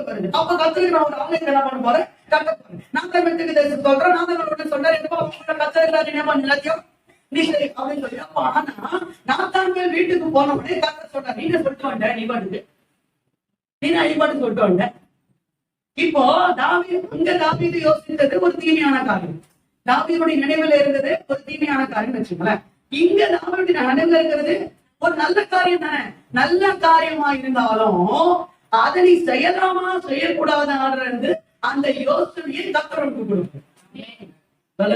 வருது. அப்ப கர்த்தருக்கு நான் ஒரு ஆலயத்தை என்ன பண்ண போறேன்? கட்ட போறேன். நான் தமிழ்த்துக்கு தேசம் சொல்றேன். நான் சொல்றேன் கர்த்தருக்கு எல்லாத்தையும் அப்படின்னு சொல்லி. அப்ப ஆனா நான் வீட்டுக்கு போன உடனே கர்த்தர் சொல்றாரு, நீங்க சொல்லிட்டு வந்த நீ அடிபாடு சொல்லிட்டு வந்த. இப்போ தாவீது யோசித்தது ஒரு தீமையான காரியம். தாவீதுடைய நினைவுல இருந்தது ஒரு தீமையான காரியம் வச்சுக்கோங்களேன். இங்க தாவீதுடைய நினைவுல இருக்கிறது ஒரு நல்ல காரியம் தானே. நல்ல காரியமா இருந்தாலும் அதை நீ செய்யலாமா செய்யக்கூடாது அந்த யோசனையை கர்த்தருக்கு கொடுக்கும். நல்ல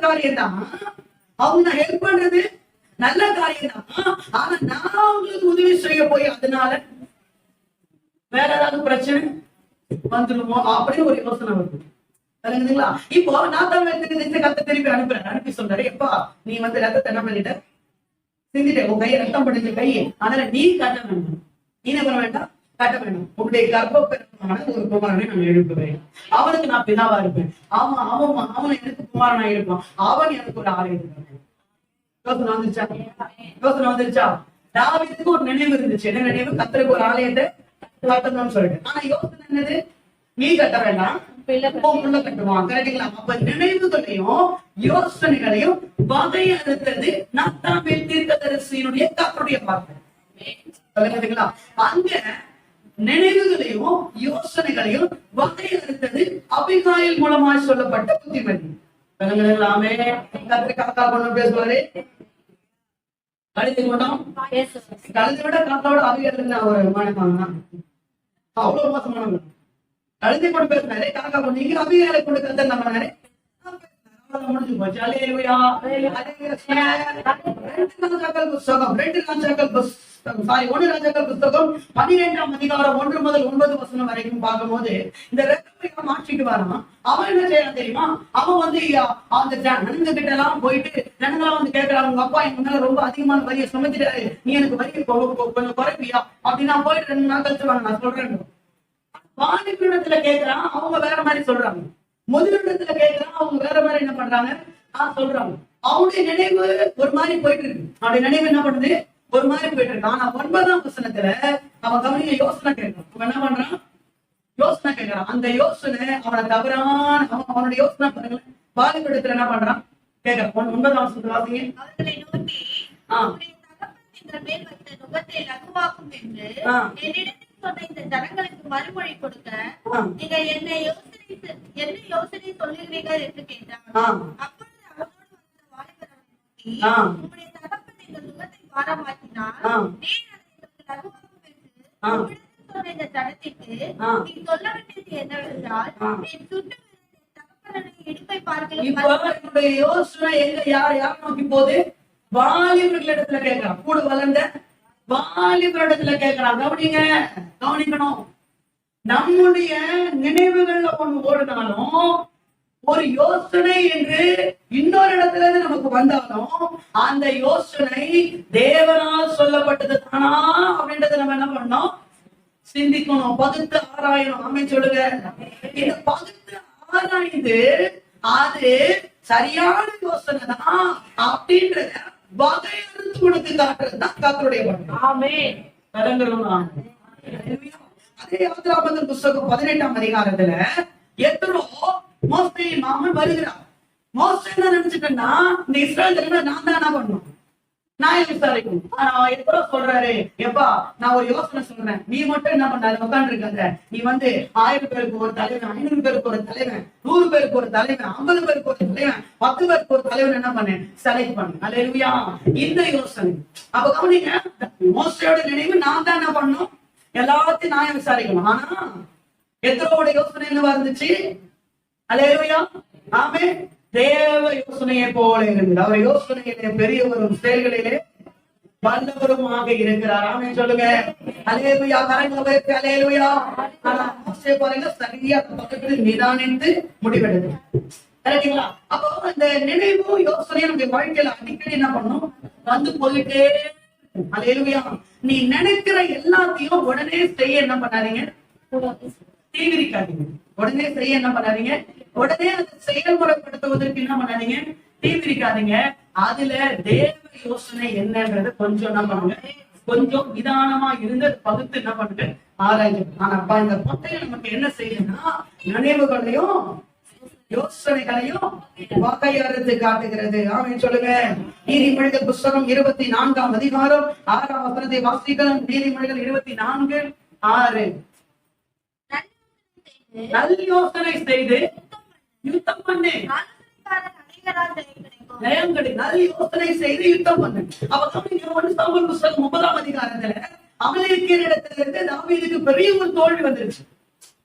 காரியம் தான், அவங்க ஹெல்ப் பண்றது நல்ல காரியம் தான். ஆனா நான் அவங்களுக்கு உதவி செய்ய போய் அதனால வேற ஏதாவது பிரச்சனை வந்துடுமோ அப்படின்னு ஒரு யோசனை வருது. இப்போ நான் கத்த திருப்பி அனுப்பி சொல்றாரு, எப்பா நீ ரத்தத்தை என்ன பண்ணிட்ட? சிந்திட்ட. உன் கையை ரத்தம் படிச்ச கையை. அதனால நீ கட்ட வேண்டாம். நீ என்ன பண்ண வேண்டாம்? கட்ட வேண்டாம். உன்னுடைய கர்ப்பமான ஒரு குமாரனை நான் எழுப்புவேன். அவனுக்கு நான் பிதாவா இருப்பேன். அவன் எனக்கு குமாரனா இருப்பான். அவன் எனக்கு ஒரு ஆலயத்தை. யோசனை வந்துருச்சா? தாவீதுக்கு ஒரு நினைவு இருந்துச்சு. என்ன நினைவு? கர்த்தருக்கு ஒரு ஆலயத்தை கட்டணும்னு சொல்லிட்டு. ஆனா யோசனை என்னது? நீ கட்ட வேண்டாம், கட்டுவான். கரெக்டுங்களா? அப்ப நினைவுகளையும் யோசனைகளையும் வகையறுத்தது நாத்தான்வேல் தீர்க்கதரிசியினுடைய கர்த்தருடைய வார்த்தை. அங்க நினைவுகளையும் யோசனைகளையும் வகையறுத்தது அபிகாயில் மூலமாய் சொல்லப்பட்ட புத்திமதி. விளங்குங்களாமே? காக்கா கொண்டு பேசுவாரு. கழுதை கொண்டோம். கழுதை விட காக்காவோட அபிகாயில் ஒரு மாணவன் அவ்வளவு மோசமானவங்க. கழுதை கொண்டு பேசினாரு, காக்கா கொண்டு இங்க அபிகாயிலை கொண்டு கத்த நம்பினாரு. முடிஞ்சு போச்சு. அல்லேலூயா. 1 ராஜாக்கள் புத்தகம் 12ஆம் அதிகாரம் 1 முதல் 9 வசனம் வரைக்கும் பார்க்கும்போது இந்த ரெக்கபெயாம் ஆட்சிக்கு வரான். அவன் என்ன செய்யறான் தெரியுமா? அவன் அந்த ஜனங்க கிட்ட எல்லாம் போயிட்டு ஜனங்களாம் கேட்கறான், உங்க அப்பா எங்க மேல ரொம்ப அதிகமான வரியை சுமத்திட்டாரு, நீ எனக்கு வரியை கொஞ்சம் குறைப்பியா அப்படின்னு. நான் போயிட்டு 2 நாள் கழிச்சு வாங்க, நான் சொல்றேன். வாணிபத்துல கேட்கறான், அவங்க வேற மாதிரி சொல்றாங்க. முதலிடத்துல கேட்கறான், அவங்க வேற மாதிரி என்ன பண்றாங்க சொல்றாங்க. அவனுடைய நினைவு ஒரு மாதிரி போயிட்டு இருக்கு. அவனுடைய நினைவு என்ன பண்ணுது? ஒரு மாதிரி போயிட்டு இருக்கு. ஆனா 9ஆம் வசனத்துல அவன் கவனிக்க யோசனை கேட்கறான். அவன் என்ன பண்றான்? யோசனை கேட்கறான். அந்த யோசனை அவனை தவறான அவனுடைய யோசனை பாருங்க. வாலிபடத்துல என்ன பண்றான் கேட்கறான். 9ஆம் வசனத்துல வாசிங்க. அவர்களை நோக்கி இந்த ஜனங்களுக்கு மறுமொழி கொடுக்க நீங்க என்ன யோசனை சொல்லுகிறீர்கள் என்று கேட்டான். அப்பொழுது அவனோடு வந்த வாலிபர் நோக்கி, உங்களுடைய தகப்பன் எங்கள் நுகத்தை பாரமாக்கினார், நீர் அதை லகுவாக்கும் என்று சொன்ன இந்த ஜனத்திற்கு நீ சொல்ல வேண்டியது என்னவென்றால், என் சுட்டு தகப்பனை இடுப்பை பார்க்கலாம். யோசனை எங்க யார் நோக்கி போகுது? வாலிபர்களிடத்துல கேட்கிறான். கூட வளர்ந்த வாலிபரிடத்துல கேட்கிறான். கவனிக்கணும். நம்முடைய நினைவுகள்ல ஒண்ணு ஓடினாலும் ஒரு யோசனை என்று இன்னொரு இடத்துல இருந்து நமக்கு வந்தாலும் அந்த யோசனை தேவனால் சொல்லப்பட்டது தானா அப்படின்றத நம்ம என்ன பண்ணோம்? சிந்திக்கணும், பகுத்து ஆராயணும். ஆமென் சொல்லுங்க. இந்த பகுத்து ஆராய்ந்து அது சரியான யோசனை தான் அப்படின்றத வகையறுத்து உனக்கு காட்டுறதுதான் கர்த்தருடைய பணி. ஆமென். அதே யாத்திராகமத்தின் புத்தகம் 18ஆம் அதிகாரத்துல எத்ரோ மோசேயின் மாமன் வருகிறார். மோசே என்ன நினைச்சுட்டா, இந்த இஸ்ரவேல் ஜனங்களை நான் தான் என்ன பண்ணணும்? நான் விசாரிக்கணும். ஆனா எத்ரோ சொல்றாரு, எப்பா நான் ஒரு யோசனை சொல்றேன், நீ மட்டும் என்ன பண்ண உட்காந்து இருக்காங்க. நீ 1000 பேருக்கு ஒரு தலைவன், 500 பேருக்கு ஒரு தலைவன், 100 பேருக்கு ஒரு தலைவன், 50 பேருக்கு ஒரு தலைவன், 10 பேருக்கு ஒரு தலைவன் என்ன பண்ணு? செலக்ட் பண்ணு. அல்லேலூயா. இந்த யோசனை அப்ப கவனிங்க. மோசேயோட நினைவு நான் தான் என்ன பண்ணணும்? எல்லாத்தையும் நான் விசாரிக்கணும். ஆனா எத்ரோட யோசனை என்னவா இருந்துச்சு? அல்லேலூயா. ஆமென். தேவ யோசனையை போல இருந்தது. அவர் யோசனையிலே பெரியவரும் செயல்களிலே வல்லவருமாக இருக்கிறார். ஆமென் சொல்லுங்க. அல்லேலூயா. கரங்களை வைத்து அல்லேலூயா. ஆனா மோசே பாருங்க, சரியா பக்கத்துல நிதானித்து முடிவெடுத்து கரெக்டுங்களா? அப்போ இந்த நினைவு யோசனை நம்முடைய வாழ்க்கையில அடிக்கடி என்ன பண்ணும், வந்து போயிட்டே இருக்கும். அல்லேலூயா. நீ நினைக்கிற எல்லாத்தையும் உடனே செய்ய என்ன பண்ணாதீங்க, தீவிரிக்காதீங்க. உடனே செய்ய என்ன பண்ணாதீங்க, உடனே அதை செயல்முறைப்படுத்துவதற்கு என்ன பண்ணாதீங்க, தீவிரிக்காதீங்க. அதுல தேவ யோசனை என்னன்றது கொஞ்சம் என்ன பண்ணுங்க, கொஞ்சம் நிதானமா இருந்து பகுத்து என்ன பண்ணுங்க, ஆராய்ச்சி. ஆனா அப்பா இந்த பட்டையில நமக்கு என்ன செய்யுதுன்னா, நினைவுகளையும் யோசனைகளையும் வகையறுத்து காட்டுகிறது. ஆமென் சொல்லுங்க. நீதிமொழிகள் புஸ்தகம் 24ஆம் அதிகாரம் 6ஆம் வசனத்தை வாசிக்கலாம். நீதிமொழிகள் 24:6. நல் யோசனை செய்து யுத்தம் பண்ணு. ஜெயம் கிடைக்கும். நல் யோசனை செய்து யுத்தம் பண்ணு. அவ சாமுவேல் புஸ்தகம் 30ஆம் அதிகாரத்துல அமலேக்கியரிடத்திலிருந்து தாவீதுக்கு பெரிய ஒரு தோல்வி வந்துருச்சு.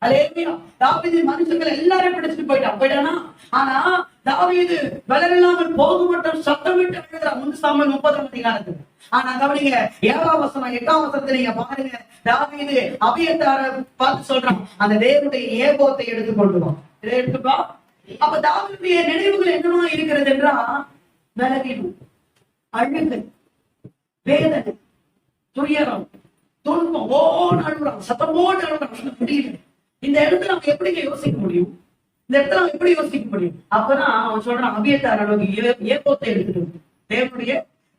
அல்லேலூயா. தாவீது மனுஷங்களை எல்லாரும் பிடிச்சிட்டு போயிட்டானா, ஆனா தாவீது பலரில்லாமல் போக மட்டும் சத்தமிட்டு அழுகிறான் 1 சாமுவேல் 30ஆம் அதிகாரத்துல. ஆனா கவனிங்க, 7ஆம் வசனம் 8ஆம் வசனத்தை நீங்க பாருங்க. தாவீது அபியத்தார பார்த்து சொல்றான், அந்த தேவனுடைய ஏபோத்தை எடுத்துக்கொண்டு வா, இதை எடுத்துப்பா. அப்ப தாவீதுடைய நினைவுகள் என்னமா இருக்கிறது என்றா, விலகிடும், அழுகை, வேதனை, துயரம், துன்பம், ஓன்னு அழுகுறான், சத்தமோடு அழுகுறான், முடியல. இந்த இடத்துல அவன் எப்படிங்க யோசிக்க முடியும், இந்த இடத்துல அவன் எப்படி யோசிக்க முடியும்? அப்பதான் அவன் சொல்றான், அபியத்தார் அளவுக்கு ஏபோத்தை எடுத்துட்டு வந்து, தேவனுடைய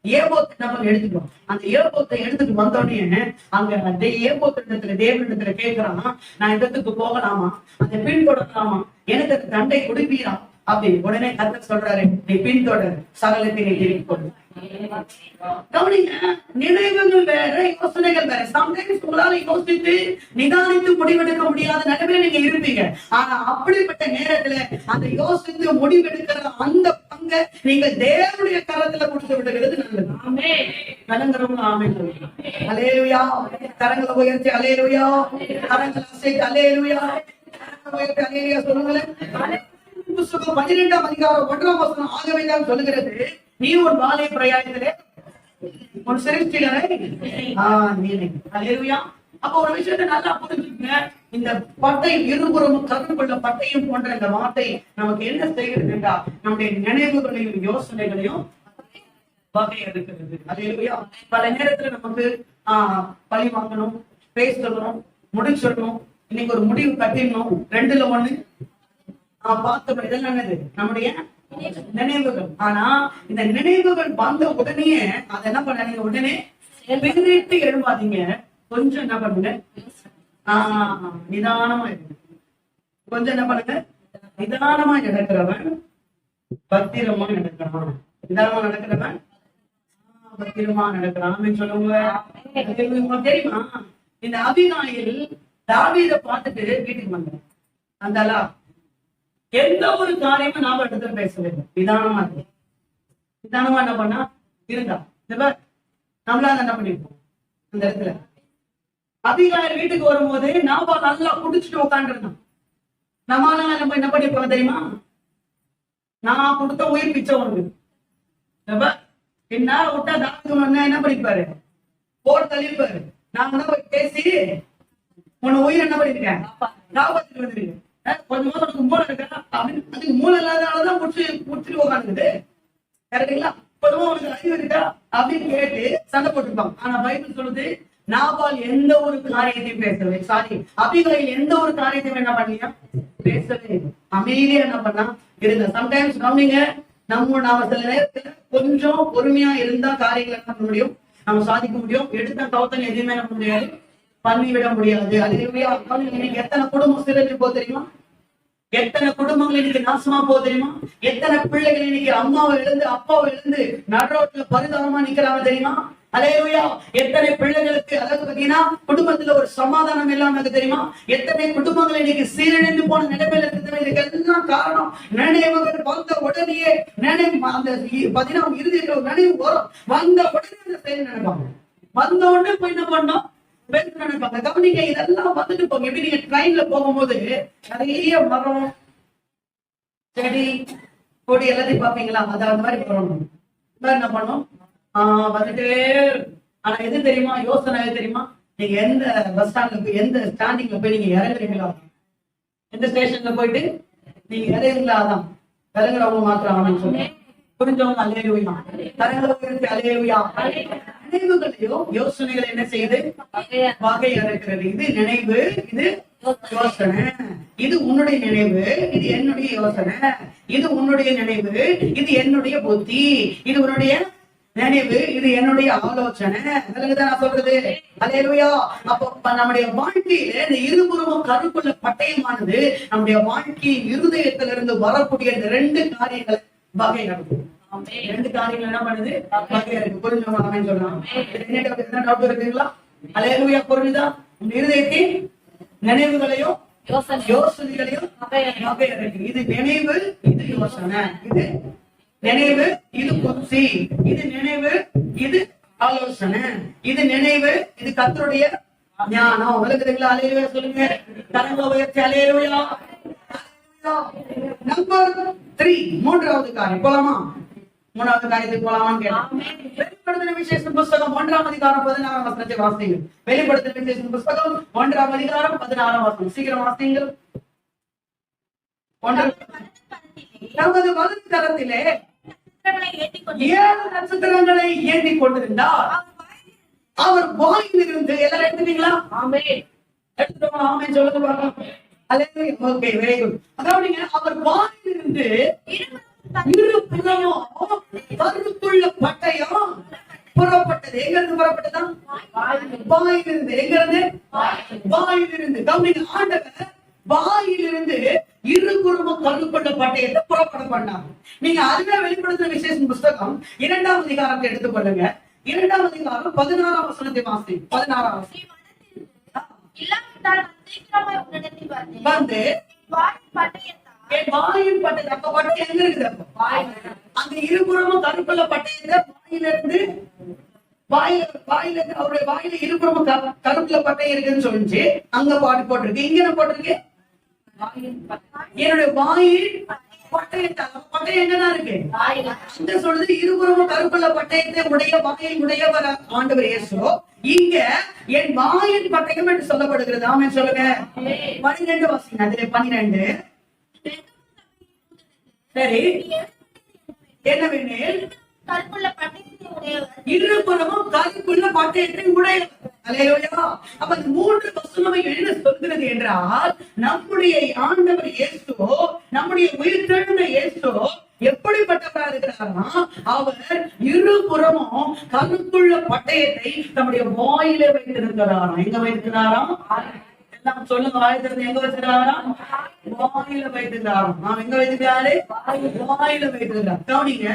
ஏபோத்தை நம்ம எடுத்துக்கணும். அந்த ஏபோத்தை எடுத்துட்டு வந்தோடனே அங்க ஏபோத்து இடத்துல தேவனிடத்துல கேட்கிறான், நான் இடத்துக்கு போகலாமா, அந்த பின்தொடரலாமா, எனக்கு அந்த தண்டை கொடுப்பீரா அப்படி. உடனே கர்த்தர் சொல்றாரு, நீ பின்தொடர், சகலத்தை நீ திருப்பிக் கொள். கவனிங்க, நினைவுகள் வேற, யோசனைகள் வேற. சம்டைம்ஸ் உங்களால யோசித்து நிதானித்து முடிவெடுக்க முடியாத நிலைமையில நீங்க இருப்பீங்க. ஆனா அப்படிப்பட்ட நேரத்துல அந்த யோசித்து முடிவெடுக்கிற அந்த பங்கை நீங்க தேவனுடைய கரத்துல கொடுத்து விடுகிறது நல்லது. ஆமென். கரங்களை ஆமென். அல்லேலூயா. கரங்களை உயர்த்தி அல்லேலூயா. கரங்களை அசைத்து அல்லேலூயா. கரங்களை உயர்த்தி அல்லேலூயா சொல்லுங்களேன். புத்தகம் 12ஆம் அதிகாரம் 1ஆம் வசனம் ஆகவேதான் சொல்லுகிறது, நீ உன் வாளை பிரயாணத்திலே உன் சிருஷ்டிகரை அல்லேலூயா. அப்ப ஒரு விஷயத்தை நல்லா புரிஞ்சுக்கங்க. இந்த பட்டை இருபுறமும் கருங்குள்ள பட்டையும் போன்ற இந்த வார்த்தை நமக்கு என்ன செய்கிறது என்றால், நம்முடைய நினைவுகளையும் யோசனைகளையும் வகை எடுக்கிறது. அல்லேலூயா. பல நேரத்துல நமக்கு பழி வாங்கணும், பேசணும், முடிச்சிடணும், இன்னைக்கு ஒரு முடிவு கட்டிடணும், 2ல 1 பார்த்தோம். இதெல்லாம் என்னது, நம்முடைய நினைவுகள். ஆனா இந்த நினைவுகள் வந்த உடனே அதை என்ன பண்ணாதீங்க, உடனே பிரித்து எழுப்பாதீங்க. கொஞ்சம் என்ன பண்ணுங்க, நிதானமா இருக்கு. கொஞ்சம் என்ன பண்ணுங்க, நிதானமா நடக்கிறவன் பத்திரமா நடக்கிறான். நிதானமா நடக்கிறவன் பத்திரமா நடக்கிறான் சொல்லுங்க. தெரியுமா, இந்த அபிகாயில் தாவீதை பார்த்துட்டு வீட்டுக்கு வந்தேன். அந்தாளா எந்த ஒரு காரியமும் நாம இடத்துல பேசவே இல்லை. நிதானமா இருக்கு. நிதானமா என்ன பண்ணா இருந்தா நம்மளால என்ன பண்ணிருப்போம். அந்த இடத்துல அபிகாயில் வீட்டுக்கு வரும்போது நாம நல்லா குடிச்சிட்டு உட்காந்துருந்தோம். நம்மளால நம்ம என்ன பண்ணிருப்போம் தெரியுமா, நான் கொடுத்த உயிர் பிச்சை உனக்கு என்ன விட்டா தாக்கு என்ன பண்ணிருப்பாரு, போர் தள்ளிருப்பாரு. நான் என்ன போய் பேசி உன உயிர் என்ன பண்ணிருக்கேன், காப்பாத்திட்டு வந்துருக்கேன். கொஞ்சமா உனக்கு மூளை இருக்கா அப்படின்னு, அதுக்கு மூளை இல்லாதனாலதான் முடிச்சுட்டு உட்காந்துக்குது. கரெக்டுங்களா? பொதுவா உனக்கு அறிவு இருக்கா அப்படின்னு கேட்டு சண்டை போட்டுருப்பாங்க. ஆனா பைபிள் சொல்லுது, நாபால் எந்த ஒரு காரியத்தையும் பேசவே, சாரி அபிகாயில் எந்த ஒரு காரியத்தையும் என்ன பண்ணியா பேசவே, அமைதியா என்ன பண்ணா இருந்த. சம்டைம்ஸ் கவனிங்க, நாம சில நேரத்துல கொஞ்சம் பொறுமையா இருந்தா காரியங்களை என்ன பண்ண முடியும், நம்ம சாதிக்க முடியும். எடுத்த தவத்தல் எதுவுமே பண்ண முடியாது, பண்ணிவிட முடியாது. அல்லேலூயா. இன்னைக்கு எத்தனை குடும்பம் சிறந்து போக தெரியுமா, எத்தனை குடும்பங்கள் இன்னைக்கு நாசமா போக தெரியுமா, எத்தனை பிள்ளைகள் இன்னைக்கு அம்மாவை இழந்து அப்பாவை இழந்து நடுரோட்ல பரிதாபமா நிக்கிறாங்க தெரியுமா. அல்லேலூயா. எத்தனை பிள்ளைகளுக்கு அதாவது பாத்தீங்கன்னா குடும்பத்துல ஒரு சமாதானம் இல்லாம இருக்கு தெரியுமா. எத்தனை குடும்பங்கள் இன்னைக்கு சீரழிந்து போன நிலைமையில இருக்குது. இதுக்கு எல்லாம் காரணம் நினைவுகள் வந்த உடனே நினைவு, அந்த 14 இறுதியில் ஒரு நினைவு வரும், வந்த உடனே அந்த செயல் நினைப்பாங்க, வந்த உடனே போய் என்ன பண்ணோம் நினைப்பாங்க. கவனிக்க, இதெல்லாம் வந்துட்டு போங்க. எப்படி நீங்க ட்ரெயின்ல போகும்போது நிறைய மரம் செடி கொடி எல்லாத்தையும் பாப்பீங்களா, அது மாதிரி போறோம். என்ன பண்ணோம் வந்துட்டே. ஆனா எது தெரியுமா, யோசனை எது தெரியுமா, நீங்க எந்த பஸ் ஸ்டாண்ட்ல போய் எந்த ஸ்டாண்டிங்ல போய் நீங்க இறங்குறீங்களா, எந்த ஸ்டேஷன்ல போயிட்டு நீங்க இறங்குங்களா, அதான் கரங்களவங்க மாத்திரம் ஆமென் சொல்லுங்க. புரிஞ்சவங்க அல்லேலூயா. கரங்களை உயர்த்தி அல்லேலூயா. நினைவுகளையும் யோசனைகளை என்ன செய்யுது? வகையா இருக்கிறது. இது நினைவு, இது யோசனை. இது உன்னுடைய நினைவு, இது என்னுடைய யோசனை. இது உன்னுடைய நினைவு, இது என்னுடைய புத்தி. இது உன்னுடைய நினைவு, இது என்னுடைய ஆலோசனை. விளங்குதா நான் சொல்றது? அல்லேலூயா. அப்ப நம்முடைய வாழ்க்கையில இந்த இருபுறமும் கருக்குள்ள பட்டயமானது நம்முடைய வாழ்க்கையின் இருதயத்திலிருந்து வரக்கூடிய இந்த ரெண்டு காரியங்களை வகையாடுது. ரெண்டு காரியங்கள் என்ன பண்ணுது? வகையா இருக்கு. புரிஞ்சவங்க ஆமென் சொல்லலாம். என்ன டவுட் இருக்குங்களா? அல்லேலூயா. புரிஞ்சுதா? உங்க இருதயத்தின் நினைவுகளையும் யோசனைகளையும் வகையா இருக்கு. இது நினைவு, இது யோசனை. இது நினைவு, இது புத்தி. இது நினைவு, இது ஆலோசனை. இது நினைவு, இது கர்த்தருடைய ஞானம். விளக்குதுங்களா? அல்லேலூயா சொல்லுங்க. கரங்களை உயர்த்தி அல்லேலூயா. நம்பர் 3, மூன்றாவது காரியம். போலாமா? மூணாவது காரியத்துக்கு போலாமான்னு கேட்டேன். வெளிப்படுத்தின விசேஷ புஸ்தகம் 1ஆம் அதிகாரம் 16ஆம் வசனத்தை வாசிங்க. வெளிப்படுத்தின விசேஷ புஸ்தகம் 1ஆம் அதிகாரம் 16ஆம் வசனம். சீக்கிரம் வாசிங்க. நமது வலது கரத்திலே 7 நட்சத்திரங்களை ஏந்தி கொண்டிருந்தார். அவர் வாயிலிருந்து எல்லாரும் எடுத்துட்டீங்களா? எடுத்துட்டோமா? ஆமென் சொல்லுங்க பாக்கலாம். அல்லேலூயா. Okay, very good. அதாவது அவர் வாயிலிருந்து இருபுறமும் கருத்துள்ள பட்டயம் புறப்பட்டது. எங்க இருந்து புறப்பட்டதா? வாயிலிருந்து. எங்க இருந்து? வாயிலிருந்து. கவனிங்க, ஆண்டவர் வாயிலிருந்து இருபுறமும் கருத்துள்ள பட்டயத்தை புறப்பட பண்ணார். நீங்க அதுவே வெளிப்படுத்தின விசேஷ புஸ்தகம் 2ஆம் அதிகாரத்தை எடுத்துக்கொள்ளுங்க. 2ஆம் அதிகாரம் 16ஆம் வசனத்தை வாசி. 16ஆம் வசனம். வந்து என் வாயின் பட்டது. அப்ப பட்டை எங்க இருக்குது? அந்த இருபுறமும் கருப்புள்ள பட்டயத்தை வாயிலிருந்து அவருடைய வாயில இருபுறமும் கருப்புல பட்டை இருக்குன்னு சொல்லிச்சு. அங்க பாட்டு போட்டிருக்கு. இங்க என்ன போட்டிருக்கு? என்னுடைய வாயில் பட்டயத்தை. பட்டயம் எங்கதான் இருக்கு? அங்க சொல்றது இருபுறமும் கருப்புள்ள பட்டயத்தை உடைய வாயில் உடையவர் ஆண்டவர் இயேசு. இங்க என் வாயின் பட்டயம் என்று சொல்லப்படுகிறது. ஆமென் சொல்லுங்க. 12 வாசிங்க. அதுல 12. சரி, என்னவெனில் இருபுறமும் கருப்புள்ள பட்டயத்தை உடையவர். அல்லேலூயா. அப்ப இந்த 3 வசனங்கள் என்ன சொல்கிறது என்றால், நம்முடைய ஆண்டவர் இயேசு, நம்முடைய உயிர்த்தெழுந்த இயேசு எப்படிப்பட்டவரா இருக்கிறாரா? அவர் இருபுறமும் கருப்புள்ள பட்டயத்தை நம்முடைய வாயில வைத்திருக்கிறாரா? எங்க வைத்திருக்கிறாராம்? எல்லாம் சொல்லுங்க. வாயிலிருந்து எங்க வச்சிருக்காராம்? வாயில வைத்திருக்கிறாராம். நாம் எங்க வைத்திருக்காரு? வாயில வைத்திருக்கிறார். கவனிங்க,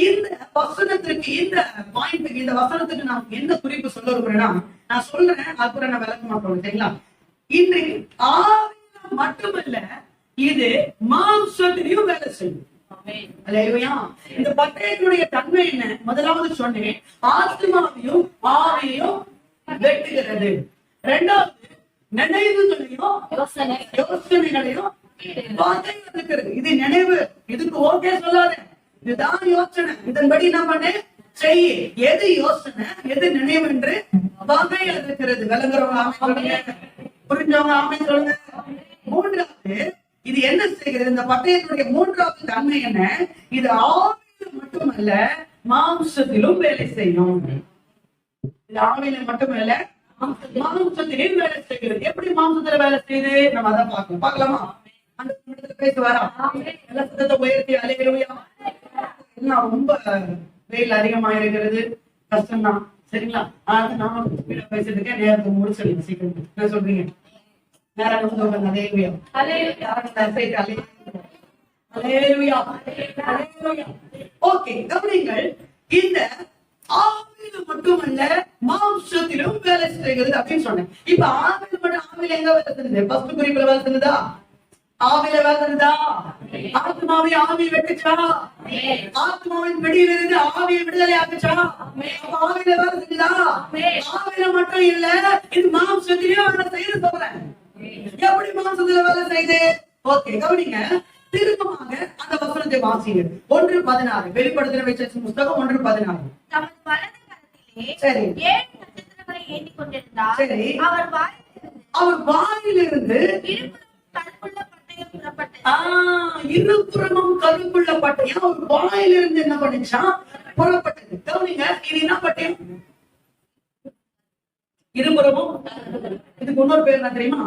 இந்த வசனத்திற்கு, இந்த பாயிண்ட்க்கு, இந்த வசனத்துக்கு நான் என்ன குறிப்பு சொல்ல விரும்புறேன்னா, நான் சொல்றேன், அப்புறம் நான் விளக்க மாட்டோம். சரிங்களா? இன்றைக்கு ஆவியில மட்டுமல்ல, இது மாம்சத்திலையும் வேலை செய்யும். அல்லேலூயா. இந்த பட்டயத்தினுடைய தன்மை என்ன? முதலாவது சொன்னேன், ஆத்மாவையும் ஆவியையும் வெட்டுகிறது. இரண்டாவது, நினைவுகளையும் யோசனைகளையும் இருக்கிறது. இது நினைவு. இதுக்கு ஓகே சொல்லாத, இதுதான் யோசனை. இதன்படி என்ன பண்ணு, செய்ய. எது யோசனை, எது நினைவு என்று வகையில் இருக்கிறது. விளங்குறவங்க ஆமென் சொல்லுங்க. புரிஞ்சவங்க ஆமென் சொல்லுங்க. மூன்றாவது, இது என்ன செய்கிறது? இந்த பட்டயத்தினுடைய மூன்றாவது தன்மை என்ன? இது ஆவியில மட்டுமல்ல, மாம்சத்திலும் வேலை செய்யும். இது ஆவியில மட்டுமல்ல, மாம்சத்திலும் வேலை செய்கிறது. எப்படி மாம்சத்துல வேலை செய்யுது? நம்ம அதான் பார்க்கணும். பார்க்கலாமா? அந்த இடத்துல பேசி வரா. எல்லாம் சத்தத்தை உயர்த்தி அல்லேலூயா. எல்லாம் ரொம்ப வெயில் அதிகமா இருக்கிறது, கஷ்டம்தான். சரிங்களா? அதாவது நான் ஸ்பீடா பேசிட்டு இருக்கேன். நேரத்தை முடிச்சிடலாம் சீக்கிரம். என்ன சொல்றீங்க? நேரம் வந்து அல்லேலூயா. ஓகே, கவனிங்கள். இந்த ஆவியில மட்டுமல்ல, மாம்சத்திலும் வேலை செய்கிறது அப்படின்னு சொன்னேன். இப்ப ஆவியில மட்டும், ஆவியில எங்க வேலை செஞ்சது? ஃபர்ஸ்ட் குறிப்புல வேலை செஞ்சதா? ஆவியில வேலை செஞ்சதா? ஆத்மாவை ஆவி வெட்டுச்சா? ஆத்மாவின் பிடியிலிருந்து ஆவியை விடுதலை ஆக்குச்சா? ஆவியில வேலை செஞ்சதா? ஆவியில மட்டும் இல்ல, இது மாம்சத்திலேயே வேலை செய்து சொல்றேன். எப்படி மாம்சத்துல வேலை செய்து? ஓகே, கவனிங்க. திரும்பமாக அந்த வசனத்தை வாசிங்க. 1:16. வெளிப்படுத்தின விசேஷ புஸ்தகம் 1:16. சரி, அவர் வாயிலிருந்து இருபுறமும் கருக்குள்ள பட்டயம் ஒரு வாயிலிருந்து என்ன பண்ணிச்சான் புறப்பட்டது. கவனிங்க, இது என்ன பட்டயம்? இருபுறமும். இதுக்கு இன்னொரு பேர் என்ன தெரியுமா?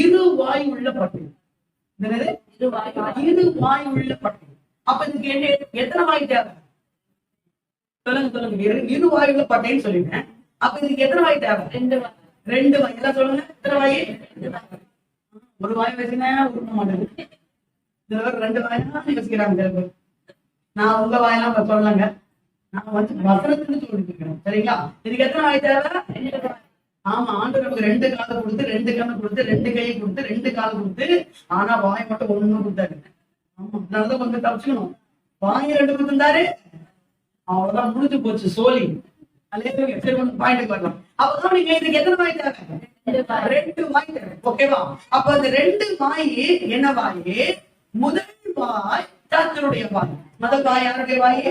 இரு வாய் உள்ள பட்டயம். இரு வாய் உள்ள பட்டயம். அப்ப இதுக்கு என்ன, எத்தனை வாய் தேவை? சொல்லுங்க. இரு வாய் உள்ள பட்டயம் சொல்லிட்டேன். அப்ப இதுக்கு எத்தனை வாய் தேவை? ரெண்டு வாய். எல்லாம் சொல்லுங்க, எத்தனை வாய்? ஒரு வாய் வச்சுன்னா உருட்ட மாட்டேங்குது. ரெண்டு வாயா யோசிக்கிறாங்க. நான் உங்க வாயெல்லாம் சொல்லலங்க, நான் வசனத்துன்னு சொல்லிட்டு இருக்கிறேன். சரிங்களா? இதுக்கு எத்தனை வாய் தேவை? ஆமா, ஆண்டு நமக்கு ரெண்டு காலை கொடுத்து, ரெண்டு கண்ணு கொடுத்து, ரெண்டு கையை கொடுத்து, ரெண்டு கால் கொடுத்து, ஆனா வாய் மட்டும் ஒண்ணு கொடுத்தாரு. ஆமா, அதனாலதான் கொஞ்சம் தப்பிச்சுக்கணும். வாய் ரெண்டு கொடுத்திருந்தாரு, அவ்வளவுதான், முடிஞ்சு போச்சு சோழி. சரி, ஒண்ணு பாயிண்ட் வரலாம். அப்பதான் நீங்க இதுக்கு எத்தனை வாய் தேவை? ரெண்டு வாய் தேவை. ஓகேவா? அப்ப அந்த ரெண்டு வாய் என்ன வாய்? முதல் வாய் கர்த்தருடைய வாய். முதல் வாய் யாருடைய வாய்?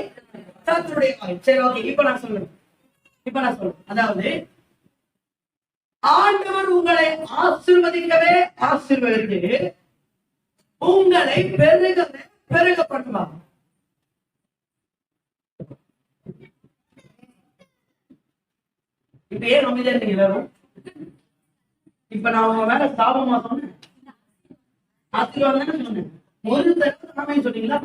கர்த்தருடைய வாய். சரி, ஓகே. இப்ப நான் சொல்றேன். அதாவது ஆண்டவர் உங்களை ஆசீர்வதிக்கவே ஆசீர்வதித்து உங்களை பெருக பண்ணுவார். இப்ப ஏன் அமைதியா இருக்கீங்க எல்லாரும்? இப்ப நான் உங்க மேல சாபமா சொன்னேன், ஆசீர்வாதம் சொன்னேன். ஒரு தடவை சொன்னீங்களா?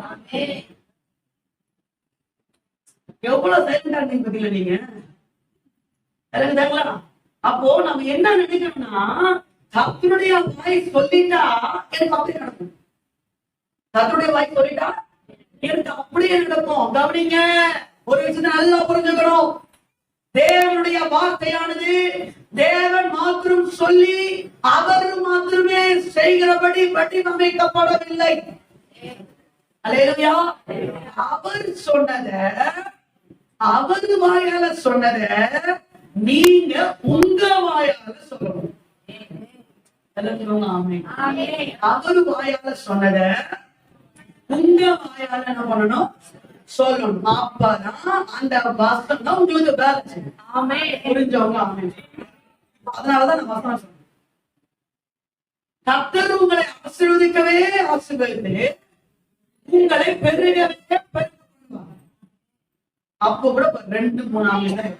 எவ்வளவு சைலண்டா இருந்தீங்க பத்தியில நீங்க. அப்போ நம்ம என்ன நினைக்கணும்னா, கர்த்தருடைய வாய் சொல்லிட்டா எனக்கு அப்படியே நடக்கும். கர்த்தருடைய வாய் சொல்லிட்டா எனக்கு அப்படியே நடக்கும். கவனிங்க, ஒரு விஷயத்தை நல்லா புரிஞ்சுக்கணும். தேவனுடைய வார்த்தையானது தேவன் மாத்திரம் சொல்லி அவர் மாத்திரமே செய்கிறபடி வடிவமைக்கப்படவில்லை. அல்லேலூயா. அவர் சொன்னத, அவர் வாயால சொன்னத நீங்க உங்க வாயால சொல்லணும். அவர் வாயால சொன்னத உங்க வாயால என்ன பண்ணணும்? சொல்லணும். அப்பதான் அந்த வசனம் உங்களுக்கு வேலை செய்யும். புரிஞ்சவங்க ஆமென். அதனாலதான் நான் வசனம் சொல்றேன். கர்த்தர் உங்களை ஆசீர்வதிக்கவே ஆசீர்வதித்து உங்களை பெருகவே பெருகுவார். அப்போ கூட 2-3 ஆமென்.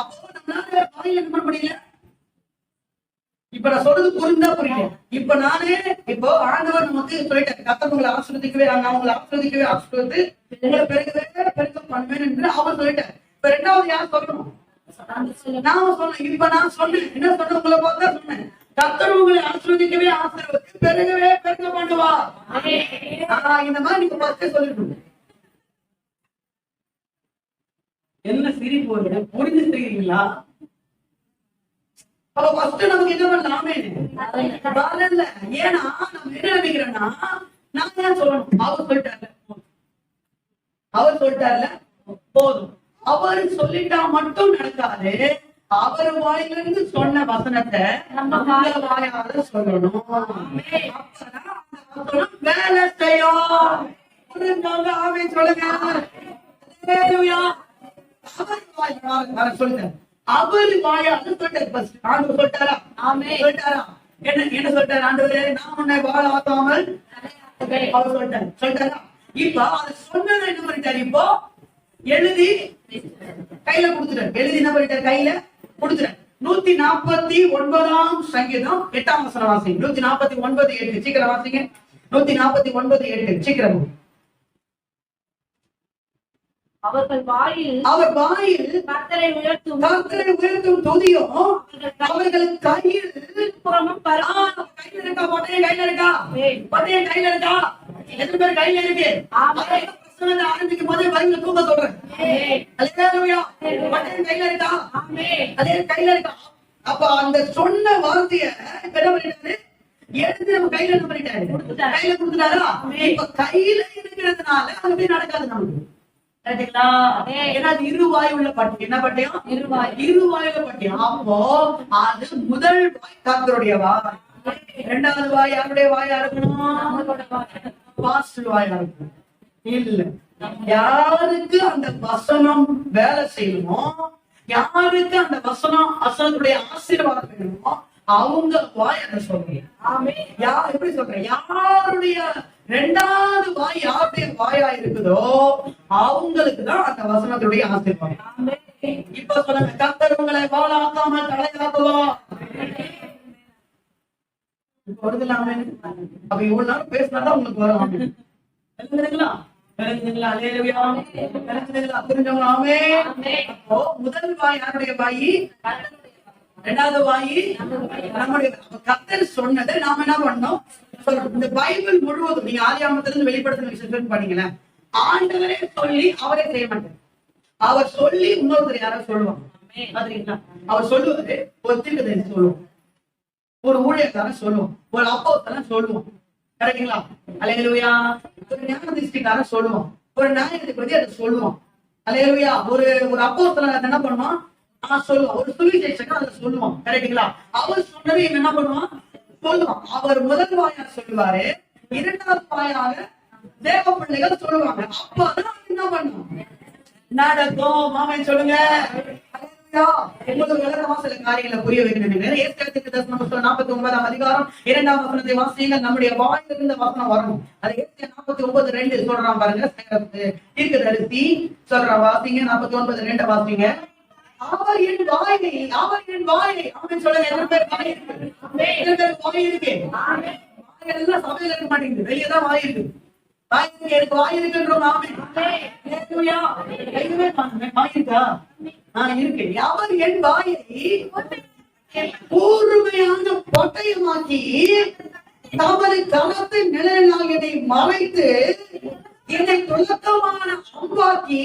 அப்போ நம்மளால வாயில என்ன பண்ண முடியல? இப்ப நான் சொல்றது புரிந்தா புரியல. இப்ப இப்போ ஆண்டவர் நமக்கு சொல்லிட்டாரு, கர்த்தர் உங்களை ஆசீர்வதிக்கவே, நான் உங்களை ஆசீர்வதிக்கவே ஆசீர்வதித்து உங்களை பெருக பண்ணுவேன் என்று அவர் சொல்லிட்டாரு. இப்ப ரெண்டாவது யார் சொல்லணும்? நான் சொன்னேன். இப்ப நான் சொன்னேன், என்ன சொன்ன? உங்களை பார்த்தா சொன்னேன், கர்த்தர் உங்களை ஆசீர்வதிக்கவே ஆசீர்வதித்து பெருகவே பெருக பண்ணுவா. இந்த மாதிரி நீங்க ஃபர்ஸ்ட் சொல்லிட்டு என்ன சிரிப்பு வருது? புரிஞ்சு சிரிக்கிறீங்களா? அப்ப ஃபர்ஸ்ட் நமக்கு என்ன பண்ணலாமே? ஏன்னா நம்ம என்ன நினைக்கிறோம்னா, நான் ஏன் சொல்லணும்? அவர் சொல்லிட்டார்ல போதும். அவர் சொல்லிட்டா மட்டும் நடக்காது. அவர் வாயிலிருந்து சொன்ன வசனத்தை நம்ம வாயால சொல்லணும். வேலை செய்யும். சொல்லுங்க. சொல்லுங்க. அவர் வாயால சொல்லிட்டாரா? என்ன சொல்லிட்டாரு? ஆண்டவரே, நான் உன்னை வாழ ஆத்தாமல் அவர் சொல்லிட்டாரா? இப்ப அதை சொன்னதை என்ன பண்ணிட்டாரு? இப்போ எழுதி கையில கொடுத்துட்டாரு. எழுதி என்ன பண்ணிட்டாரு? கையில கொடுத்துட்டாரு. 149 சங்கீதம் 8ஆம் வசனம் வாசிங்க. 149:8 சீக்கிரம் வாசிங்க. 149:8 சீக்கிரம். அவர் வாயில் கர்த்தரை உயர்த்தும் துதியும் அவர்கள் கையில் கையில இருக்கா? எத்தனை பேர் கையில இருக்கு? ஆரம்பிக்கும் போதே பைபிள் தூக்க சொல்றேன். கையில இருக்கா? அதே கையில இருக்கா? அப்ப அந்த சொன்ன வார்த்தைய என்ன பண்ணிட்டாரு? எடுத்து நம்ம கையில என்ன பண்ணிட்டாரு? கையில கொடுத்துட்டாரா? இப்ப கையில இருக்கிறதுனால அது நடக்காது நமக்கு. இருவாய் உள்ள பட்டியம். என்ன பட்டியம்? இருவாயுள்ள பட்டியம். அப்போ அது முதல் வாய் கர்த்தருடைய வாய். இரண்டாவது வாய் யாருடைய வாயா இருக்கணும்? பாஸ்டர் வாயா இருக்கணும். இல்ல, யாருக்கு அந்த வசனம் வேலை செய்யணுமோ, யாருக்கு அந்த வசனத்துடைய ஆசீர்வாதம் வேணுமோ அவங்க வாய் அதை சொல்றேன். எப்படி சொல்றேன்? யாருடைய இரண்டாவது வாய் யாருடைய வாயா இருக்குதோ அவங்களுக்குதான் அந்த வசனத்துடைய ஆசீர்வாதம். இப்ப சொல்லுங்க, கர்த்தர் உங்களை வாழாக்காம தலையாக்குவோம். வருதுலாமே. அப்ப இவ்வளவு நேரம் பேசினாதான் உங்களுக்கு வரும். புரிஞ்சுங்களா? அப்போ முதல் வாய் யாருடைய வாயி? இரண்டாவது வாயி நம்முடைய. கர்த்தர் சொன்னதை நாம என்ன பண்ணோம்? இந்த பைபிள் முழுவதும் நீங்க ஆதியாகமத்திலிருந்து வெளிப்படுத்தின விஷயத்தை பண்ணீங்களா? ஆண்டவரே சொல்லி அவரே செய்ய மாட்டார். அவர் சொல்லி இன்னொருத்தர் யாராவது சொல்லுவாங்க. அவர் சொல்லுவாரு, ஒரு தீர்க்கதரிசி சொல்லுவோம், ஒரு ஊழியக்காரன் சொல்லுவோம், ஒரு அப்போஸ்தலன் சொல்லுவோம். கரெக்டுங்களா? அல்லேலூயா. ஒரு ஞானதிஷ்டிக்காரன் சொல்லுவோம், ஒரு நியாயாதிபதி அதை சொல்லுவோம். அல்லேலூயா. ஒரு அப்போஸ்தலன் என்ன பண்ணுவான்? சொல்லுவான். ஒரு சுவிசேஷகன் அதை சொல்லுவான். கரெக்டுங்களா? அவர் சொன்னதை என்ன பண்ணுவான்? சொல்லுவான். அவர் முதல் வாயாக சொல்லுவாரு, இரண்டாவது வாயாக தேவ பிள்ளைகள் சொல்லுவாங்க. அப்பதான் என்ன பண்ணுவோம்? நடக்கும். மாமன் சொல்லுங்க. உங்களுக்கு விளக்கமா சில காரியங்களை புரிய வைக்கணும். ஏசாயாவுக்கு 49 அதிகாரம் 2ஆம் வசனத்தை வாசிங்க. நம்முடைய வாயிலிருந்து வசனம் வரணும். அது ஏசாயா 49:2 சொல்றான் பாருங்க. தீர்க்கதரிசி சொல்ற வாசிங்க. 49:2 வாசிங்க. அவர் என் வாயை, அவர் என் வாயை. அவன் சொல்லுங்க. எத்தனை பேர் வாய் இருக்கு? எத்தனை பேர் வாய் இருக்கு? வாயெல்லாம் சபையில இருக்க மாட்டேங்குது, வெளியதான் வாய் இருக்கு. வாய் இருக்கு, எனக்கு வாய் இருக்குன்றோம். வாய் இருக்கா? இருக்கு. அவர் என் வாயை கூர்மையான பட்டயமாக்கி தமது கரத்தின் நிழலினால் என்னை மறைத்து என்னை துலக்கமான அம்பாக்கி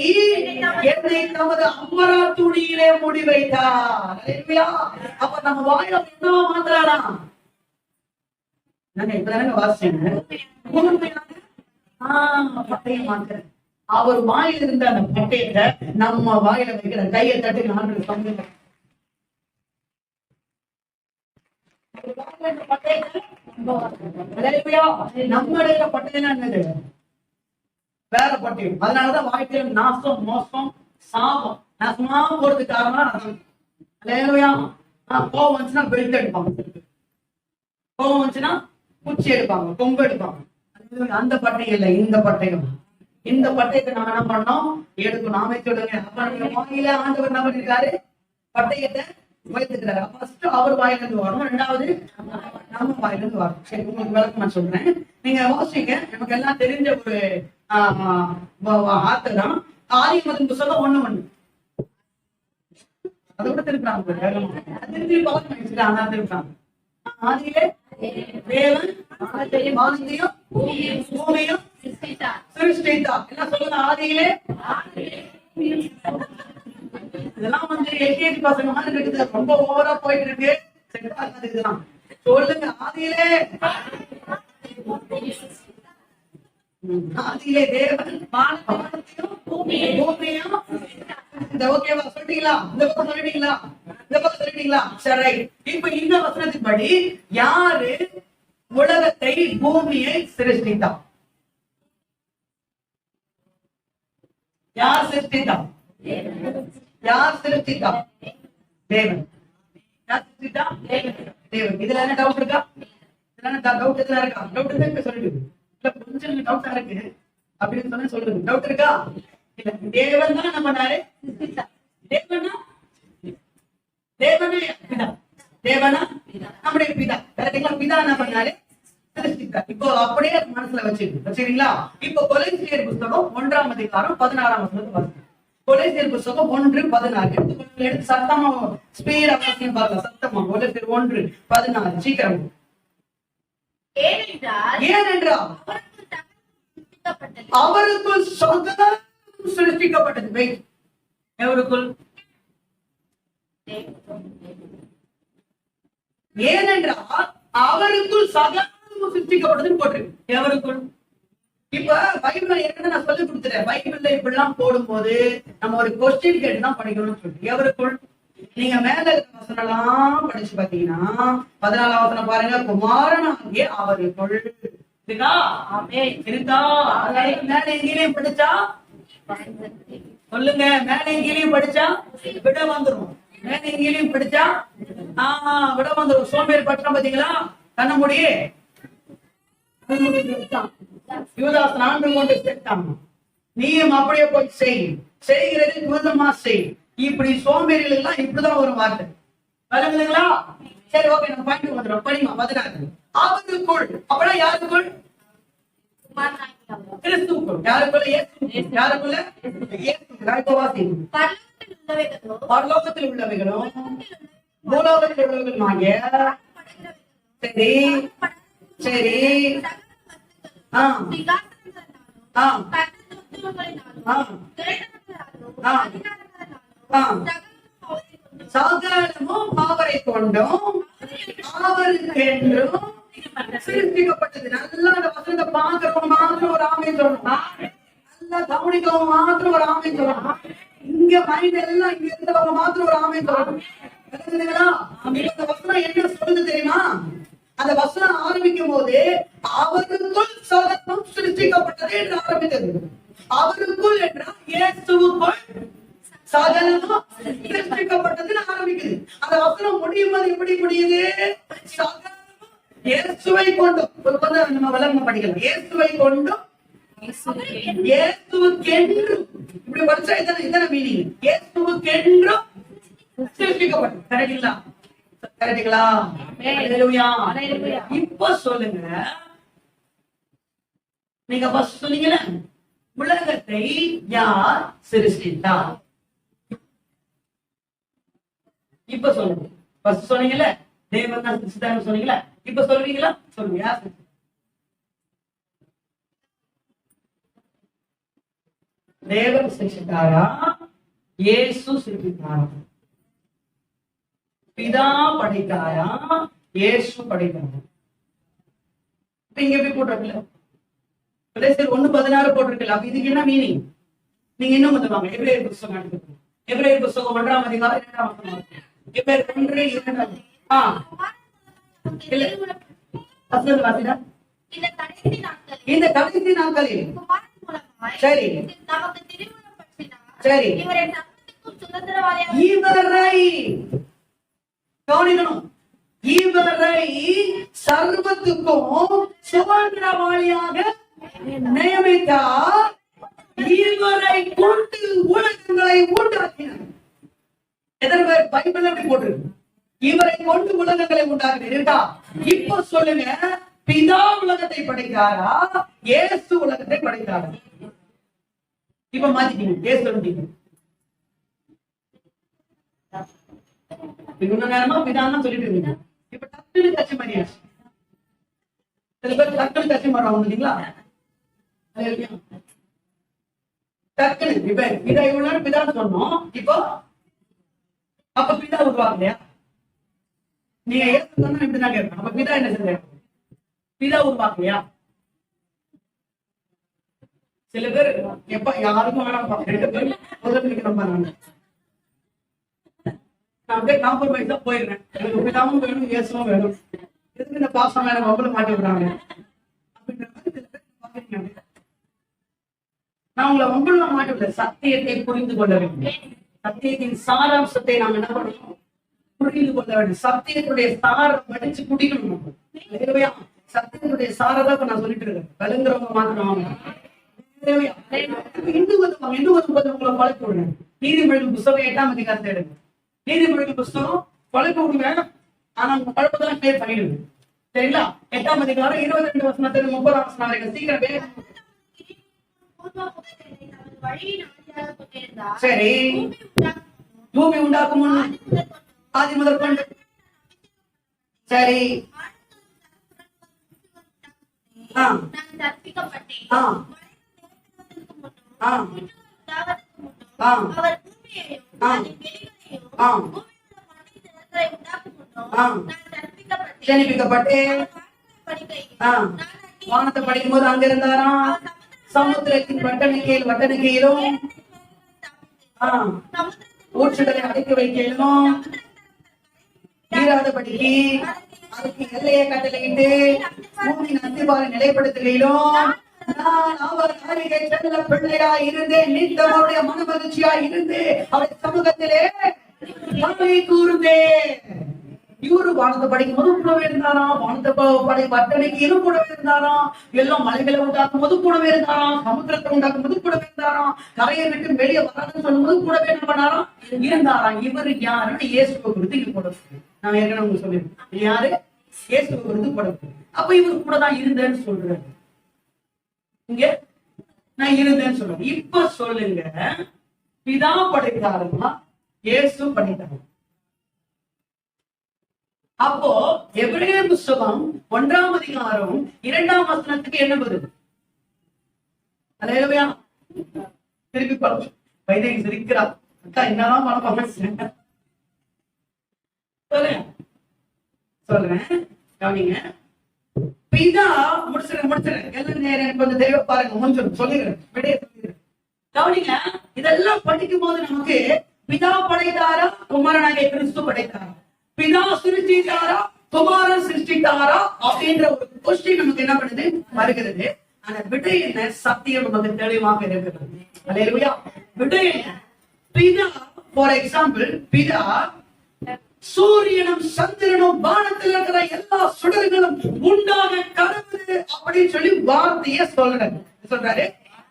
என்னை தமது அம்பரா துணியிலே முடி வைத்தார். அப்ப நம்ம வாயில என்னவா மாத்திராராம்? நாங்க இப்பதானங்க வாசிச்சேன். பட்டயம் மாத்திர. அவர் வாயில இருந்த அந்த பட்டயத்தை நம்ம வாயில வைக்கிற கையை தட்டி நான்கு சமையல் நம்முடைய பட்டயம் என்னது? வேற பட்டயம். அதனாலதான் வாழ்க்கையில நாசம், மோசம், சாபம், நாசமா போறதுக்கு காரணம். கோவம் வந்துச்சுன்னா பெல்ட் எடுப்பாங்க, கோவம் வந்துச்சுன்னா குச்சி எடுப்பாங்க, கொம்பு எடுப்பாங்க. அந்த பட்டயம் இல்ல, இந்த பட்டயம். இந்த பட்டயத்தை நம்ம என்ன பண்ணோம்? எடுக்கணும். நாமே சொல்லுங்க. அப்ப நீங்க வாயில ஆண்டவர் என்ன பண்ணிருக்காரு? பட்டயத்தை வைத்துக்கிறாரு. ஃபர்ஸ்ட் அவர் வாயில இருந்து வரணும், ரெண்டாவது நம்ம வாயில இருந்து வரணும். சரி, உங்களுக்கு விளக்கமா சொல்றேன். நீங்க வாசிங்க. நமக்கு எல்லாம் தெரிஞ்ச ஒரு ஆர்த்தம் தான். ஆதியாகமத்தின் புத்தகம் 1:1. அதை விட திருப்பாங்க. ஆதியிலே தேவன் வானத்தையும் பூமியையும் சிருஷ்டித்தார். என்ன சொல்லுங்க? ஆதியிலே. இதெல்லாம் எல்கேஜி பசங்க மாதிரி இருக்குது, ரொம்ப ஓவரா போயிட்டு இருக்கு. இதெல்லாம் சொல்லுங்க. ஆதியிலே, ஆதியிலே தேவன் வானத்தையும் பூமியையும். இந்த ஓகேவா? சொல்லிட்டீங்களா? இந்த பக்கம் சொல்லிட்டீங்களா? இந்த பக்கம் சொல்லிட்டீங்களா? சரி. இப்ப இந்த வசனத்தின்படி யாரு உலகத்தை, பூமியை சிருஷ்டித்தார்? யார் சிருஷ்டித்தா? யார் சிருஷ்டித்தா? தேவன். யார் சிருஷ்டித்தா? தேவன். இதுல என்ன டவுட் இருக்கா? இதுல என்ன டவுட் எதுனா இருக்கா? டவுட் இருந்தா சொல்லுங்க. இல்ல கொஞ்சம் டவுட்டா இருக்கு அப்படின்னு சொன்னா சொல்லுங்க. டவுட் இருக்கா? இல்ல. தேவன் தான் என்ன பண்ணாரு? தேவனா? தேவனா பிதா? தேவனா நம்முடைய பிதா. கரெக்டுங்களா? பிதா என்ன பண்ணாரு? இப்போ அப்படியே மனசுல வச்சுக்கிறீங்களா? இப்போ கொலோசியர் புத்தகம் 1ஆம் அதிகாரம் 16ஆம் வசனத்தை வாசிங்க. கொலோசியர் புத்தகம் 1:16. எடுத்து சத்தமா ஸ்பீடா வாசிங்க பாருங்க. சத்தமா கொலோசியர் 1:16. சீக்கிரம். ஏனென்றால் அவருக்குள் சகலம் சிருஷ்டிக்கப்பட்டது. எவருக்குள்? ஏனென்றால் அவருக்குள் சகலம் சிருஷ்டிக்கப்பட்டதுன்னு போட்டிருக்கு. எவருக்குள்? இப்ப பைபிள் ஏற்கனவே நான் சொல்லி கொடுத்துறேன். பைபிள்ல இப்படி எல்லாம் போடும்போது நம்ம ஒரு கொஸ்டின் கேட்டு தான் படிக்கணும்னு சொல்லிட்டு. எவருக்குள்? நீங்க மேல இருக்க வசனம் எல்லாம் படிச்சு பாத்தீங்கன்னா 14ஆம் வசனம் பாருங்க. குமாரனாகிய அவருக்குள் இருக்கா? மேல எங்கேயும் படிச்சா சொல்லுங்க. மேல எங்கேயும் படிச்சா விட வந்துரும். மேல இங்கேயும் பிடிச்சா விட வந்து ஒரு சோம்பேறி பட்டம் பாத்தீங்களா? கண்ண முடியே யூதாஸ் 4 கொண்டு செத்தான். நீயும் அப்படியே போய் செய், செய்கிறது துரிதமா செய். இப்படி சோம்பேறிகள் எல்லாம் இப்படிதான் ஒரு வார்த்தை வழங்குதுங்களா? சரி, ஓகே, நம்ம பாயிண்ட் வந்துடும். படிமா 16. அவருக்குள், அப்படின்னா யாருக்குள்? கிறிஸ்துவுக்குள். யாருக்குள்ள? யாருக்குள்ள? பரலோகத்தில் உள்ளவைகளும் பூலோகத்தில் உள்ளவைகளுமாகிய சரி சரி சகலமும் அவரை கொண்டும் அவருக்கென்றும் சிருஷ்டிக்கப்பட்டது. நல்லா அந்த வசனத்தை பாக்குறவங்க மாத்திரம் ஒரு ஆமேன் சொல்லணும். நல்லா கவனிக்கவங்க மாத்திரம் ஒரு ஆமேன் சொல்லணும். இங்க மைண்ட் எல்லாம் இங்க இருந்தவங்க மாத்திரம் ஒரு ஆமேன் சொல்லணும். இந்த வசனம் என்ன சொல்லுது தெரியுமா? அந்த வசனம் ஆரம்பிக்கும் போது அவருக்குள் சகலம் சிருஷ்டிக்கப்பட்டது என்று ஆரம்பித்தது. அவருக்குள் என்றால் இயேசுவுக்குள் சகலமும் சிருஷ்டிக்கப்பட்டதுன்னு ஆரம்பிக்குது. அந்த வசனம் முடியும் போது எப்படி முடியுது? சகலமும் இயேசுவை கொண்டும். நம்ம விளக்கம் படிக்கலாம். இயேசுவை கொண்டும் இயேசுவுக்கென்றும். இப்படி படிச்சா இதன மீனிங். இயேசுவுக்கென்றும் சிருஷ்டிக்கப்பட்டது. கரெக்டுங்களா? கரெக்டுங்களா? இப்ப சொல்லுங்க, நீங்க ஃபர்ஸ்ட் சொன்னீங்கல உலகத்தை யார் சிருஷ்டித்தார்? இப்ப சொல்லுங்க. ஃபர்ஸ்ட் சொன்னீங்கல தேவன் தான் சிருஷ்டித்தார்னு சொன்னீங்கல, இப்ப சொல்லுவீங்களா? சொல்லுங்க. யார்? தேவன் சிருஷ்டித்தாரா? இயேசு சிருஷ்டித்தாரா? பிதா படைத்தாரா? இயேசு படைத்தாரா? இங்க எப்படி போட்டிருக்கல? 1:16 போட்டிருக்கல. அப்ப இதுக்கு என்ன மீனிங்? நீங்க இன்னும் வந்துவாங்க. எபிரேயர் புத்தகம் எடுத்துக்கோங்க. எபிரேயர் புத்தகம் 1ஆம் அதிகாரம் 2ஆம் வசனம். எபிரேயர் 1:2. வசனம் வாசிடா. இந்த கடைசி நாட்களில் சரி சரி இவரை கவனிக்கணும். இவரை சர்வத்துக்கும் சுதந்திரவாளியாக நியமித்தார். இவரை கொண்டு உலகங்களை உண்டாக்கினார். எத்தனை பேர் பைபிள் எப்படி போட்டிருக்கு? இவரை கொண்டு உலகங்களை உண்டாக்குறீர்களா? இப்ப சொல்லுங்க, பிதா உலகத்தை படைத்தாரா? இயேசு உலகத்தை படைத்தாரா? இப்ப மாத்திட்டீங்க. இயேசு சொல்லிட்டீங்க. இவ்வளவு நேரமா பிதான் சொல்லிட்டு இருந்தீங்க. இப்ப டக்குனு கட்சி மாறியாச்சு. சில பேர் டக்குனு கட்சி மாறுவாங்க இல்லைங்களா? டக்குனு இப்ப பிதா இவ்வளவு நேரம் பிதான்னு சொன்னோம். இப்போ அப்ப பிதா உருவாங்க இல்லையா? நீங்க ஏசு சொன்னா இப்படிதான் கேட்கணும். அப்ப பிதா என்ன செஞ்சாரு? பிதா உருவாக்கலையா? சில பேர் எப்ப யாருக்கும் வேணாம் 2 பேர் முதலுக்கு ரொம்ப நான் அப்படியே காம்ப்ரமைஸ் தான் போயிடுறேன். எனக்கு பிதாவும் வேணும், இயேசுவும் வேணும். எதுக்கு இந்த பாசம் வேணும் அவங்களும் மாட்டி விடுறாங்க அப்படின்ற மாதிரி சில பேர் பாக்குறீங்க. நான் உங்களை உங்களும் மாட்டி விட சத்தியத்தை புரிந்து கொள்ள வேண்டும். சத்தியத்தின் சாராம்சத்தை நாம் என்ன பண்ணணும்? புரிந்து கொள்ள வேண்டும். சத்தியத்துடைய சாரம் படிச்சு குடிக்கணும். சத்தியத்துடைய சாரதான் நான் சொல்லிட்டு இருக்கேன். கலங்குறவங்க மாத்திரம் இன்னும் உங்களை பழக்க விடுறேன். நீதிமொழிகள் புத்தகம் 8ஆம் அதிகாரத்தை எடுங்க. நீதிமொழிகள் புத்தகம் பழக்க விடுங்க. ஆனா உங்க பழப்பதெல்லாம் கிளியர் பண்ணிடுங்க. சரிங்களா? 8ஆம் அதிகாரம் 22 வசனத்துல 30ஆம் வசனம் வரைக்கும் சீக்கிரம் வேக. சரி, பூமி உண்டாக்கும் முன் ஆதி முதல் கொண்டு சரி ஜனிப்பிக்கப்பட்டு வானத்தை படிக்கும் போது அங்க இருந்தாராம். சமுத்திரத்தின் வட்டணிக்கையிலும் ஊற்றுகளை அடைக்க வைக்கையிலும் நீராதபடிக்கு அதுக்கு எல்லையை கட்டளையிட்டு பூமியின் அஸ்திபாரை நிலைப்படுத்துகையிலும் நான் அவர் அருகே செல்ல பிள்ளையா இருந்து நித்தவருடைய மனமகிழ்ச்சியா இருந்து அவர் சமூகத்திலே களி கூர்ந்தே. இவரு வானத்தை படிக்கும் போது கூடவே இருந்தாராம், வானத்தை பட்டணைக்கு இரு கூடவே இருந்தாராம், எல்லாம் மலைகளை உண்டாக்கும் போது கூடவே இருந்தாராம், சமுத்திரத்தை உண்டாக்கும் போது கூடவே இருந்தாராம், கரையை விட்டு வெளியே வராதுன்னு சொல்லும் போது கூடவே என்ன பண்ணாராம் இருந்தாராம். இவரு யாருன்னு இயேசுவை குறித்து இங்க போடுறது. நான் ஏற்கனவே உங்களுக்கு சொல்லிருக்கேன், யாரு இயேசுவை குறித்து போடுறது. அப்ப இவரு கூட தான் இருந்தேன்னு சொல்றாரு. இங்க நான் இருந்தேன்னு சொல்றேன். இப்ப சொல்லுங்க, பிதா படைத்தாருமா இயேசு படைத்தாரு? அப்போ எபிரேயர் புஸ்தகம் 1ஆம் அதிகாரம் 2ஆம் வசனத்துக்கு என்ன பதில்? அல்லேலூயா. திருப்பி பாருங்க. வைதேகி சிரிக்கிறார். அக்கா என்னதான் மனப்பாங்க சொல்றேன் கவனிங்க. பிதா முடிச்சிருக்கேன் எல்லாம் நேரம் கொஞ்சம் தெளிவா பாருங்க. முடிஞ்சிடும் சொல்லிடுறேன், விடைய சொல்லிடுறேன். கவனிங்க, இதெல்லாம் படிக்கும் போது நமக்கு பிதா படைத்தாரா குமாரனாகிய கிறிஸ்து படைத்தாரா, பிதா சிருஷ்டித்தாரா குமாரன் சிருஷ்டித்தாரா அப்படின்ற ஒரு கொஸ்டின் நமக்கு என்ன பண்ணுது வருகிறது. ஆனா விடை என்ன? சத்தியம் நமக்கு தெளிவாக இருக்கிறது. அல்லேலூயா. விடை என்ன? பிதா ஃபார் எக்ஸாம்பிள், பிதா சூரியனும் சந்திரனும் வானத்தில் இருக்கிற எல்லா சுடர்களும் உண்டாக கடவுது அப்படின்னு சொல்லி வார்த்தைய சொல்றாரு.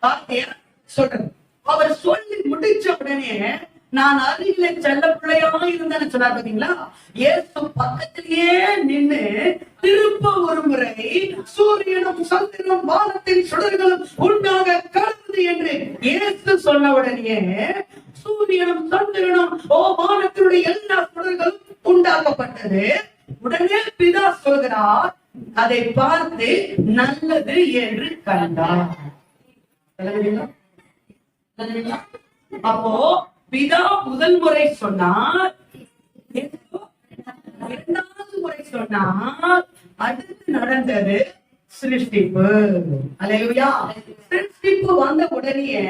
வார்த்தைய சொல்றாரு. அவர் சொல்லி முடிச்ச உடனே நான் அருகில செல்ல பிள்ளையா இருந்தேன்னு சொன்னார். பாத்தீங்களா? இயேசு பக்கத்திலேயே நின்று திருப்ப ஒரு முறை சூரியனும் சந்திரனும் வானத்தின் சுடர்களும் உண்டாக கடவுது என்று இயேசு சொன்ன உடனே சூரியனும் சந்திரனும் வானத்தினுடைய எல்லா சுடர்களும் உண்டாக்கப்பட்டது. உடனே பிதா சொல்கிறார், அதை பார்த்து நல்லது என்று கண்டார். அப்போ பிதா முதல் முறை சொன்னார், இரண்டாவது முறை சொன்னார், அடுத்து நடந்தது சிருஷ்டிப்பு. அல்லேலூயா. சிருஷ்டிப்பு வந்த உடனே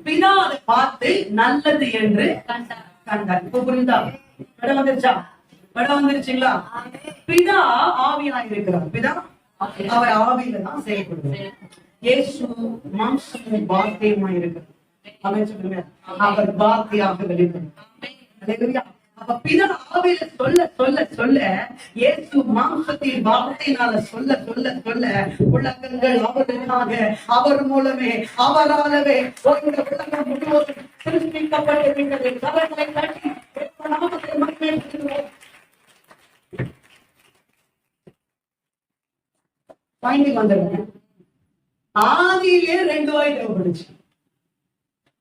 பிதா அதை பார்த்து நல்லது என்று கண்டார். இப்ப புரிந்தா? படம் வந்துருச்சா? படம் வந்துருச்சுங்களா? பிதா ஆவியா இருக்கிறார். பிதா அவர் ஆவியில தான் செயல்படுகிறார். இயேசு மாம்சமும் வார்த்தையுமா இருக்கிறார். அவர் வார்த்தையாக வெளிப்படுகிறார். அப்ப பிதா ஆவியில சொல்ல சொல்ல சொல்ல இயேசு மாம்சத்தின் வார்த்தையினால சொல்ல சொல்ல சொல்ல உலகங்கள் அவருக்காக, அவர் மூலமே, அவராலவே இந்த உலகம் முழுவதும் சிருஷ்டிக்கப்பட்டிருக்கிறது. கரங்களை தட்டி நாமத்தை மகிமைப்படுத்துவோம். பாயிண்ட் வந்துருங்க. ஆதியிலே 2 வாய் தேவைப்படுச்சு.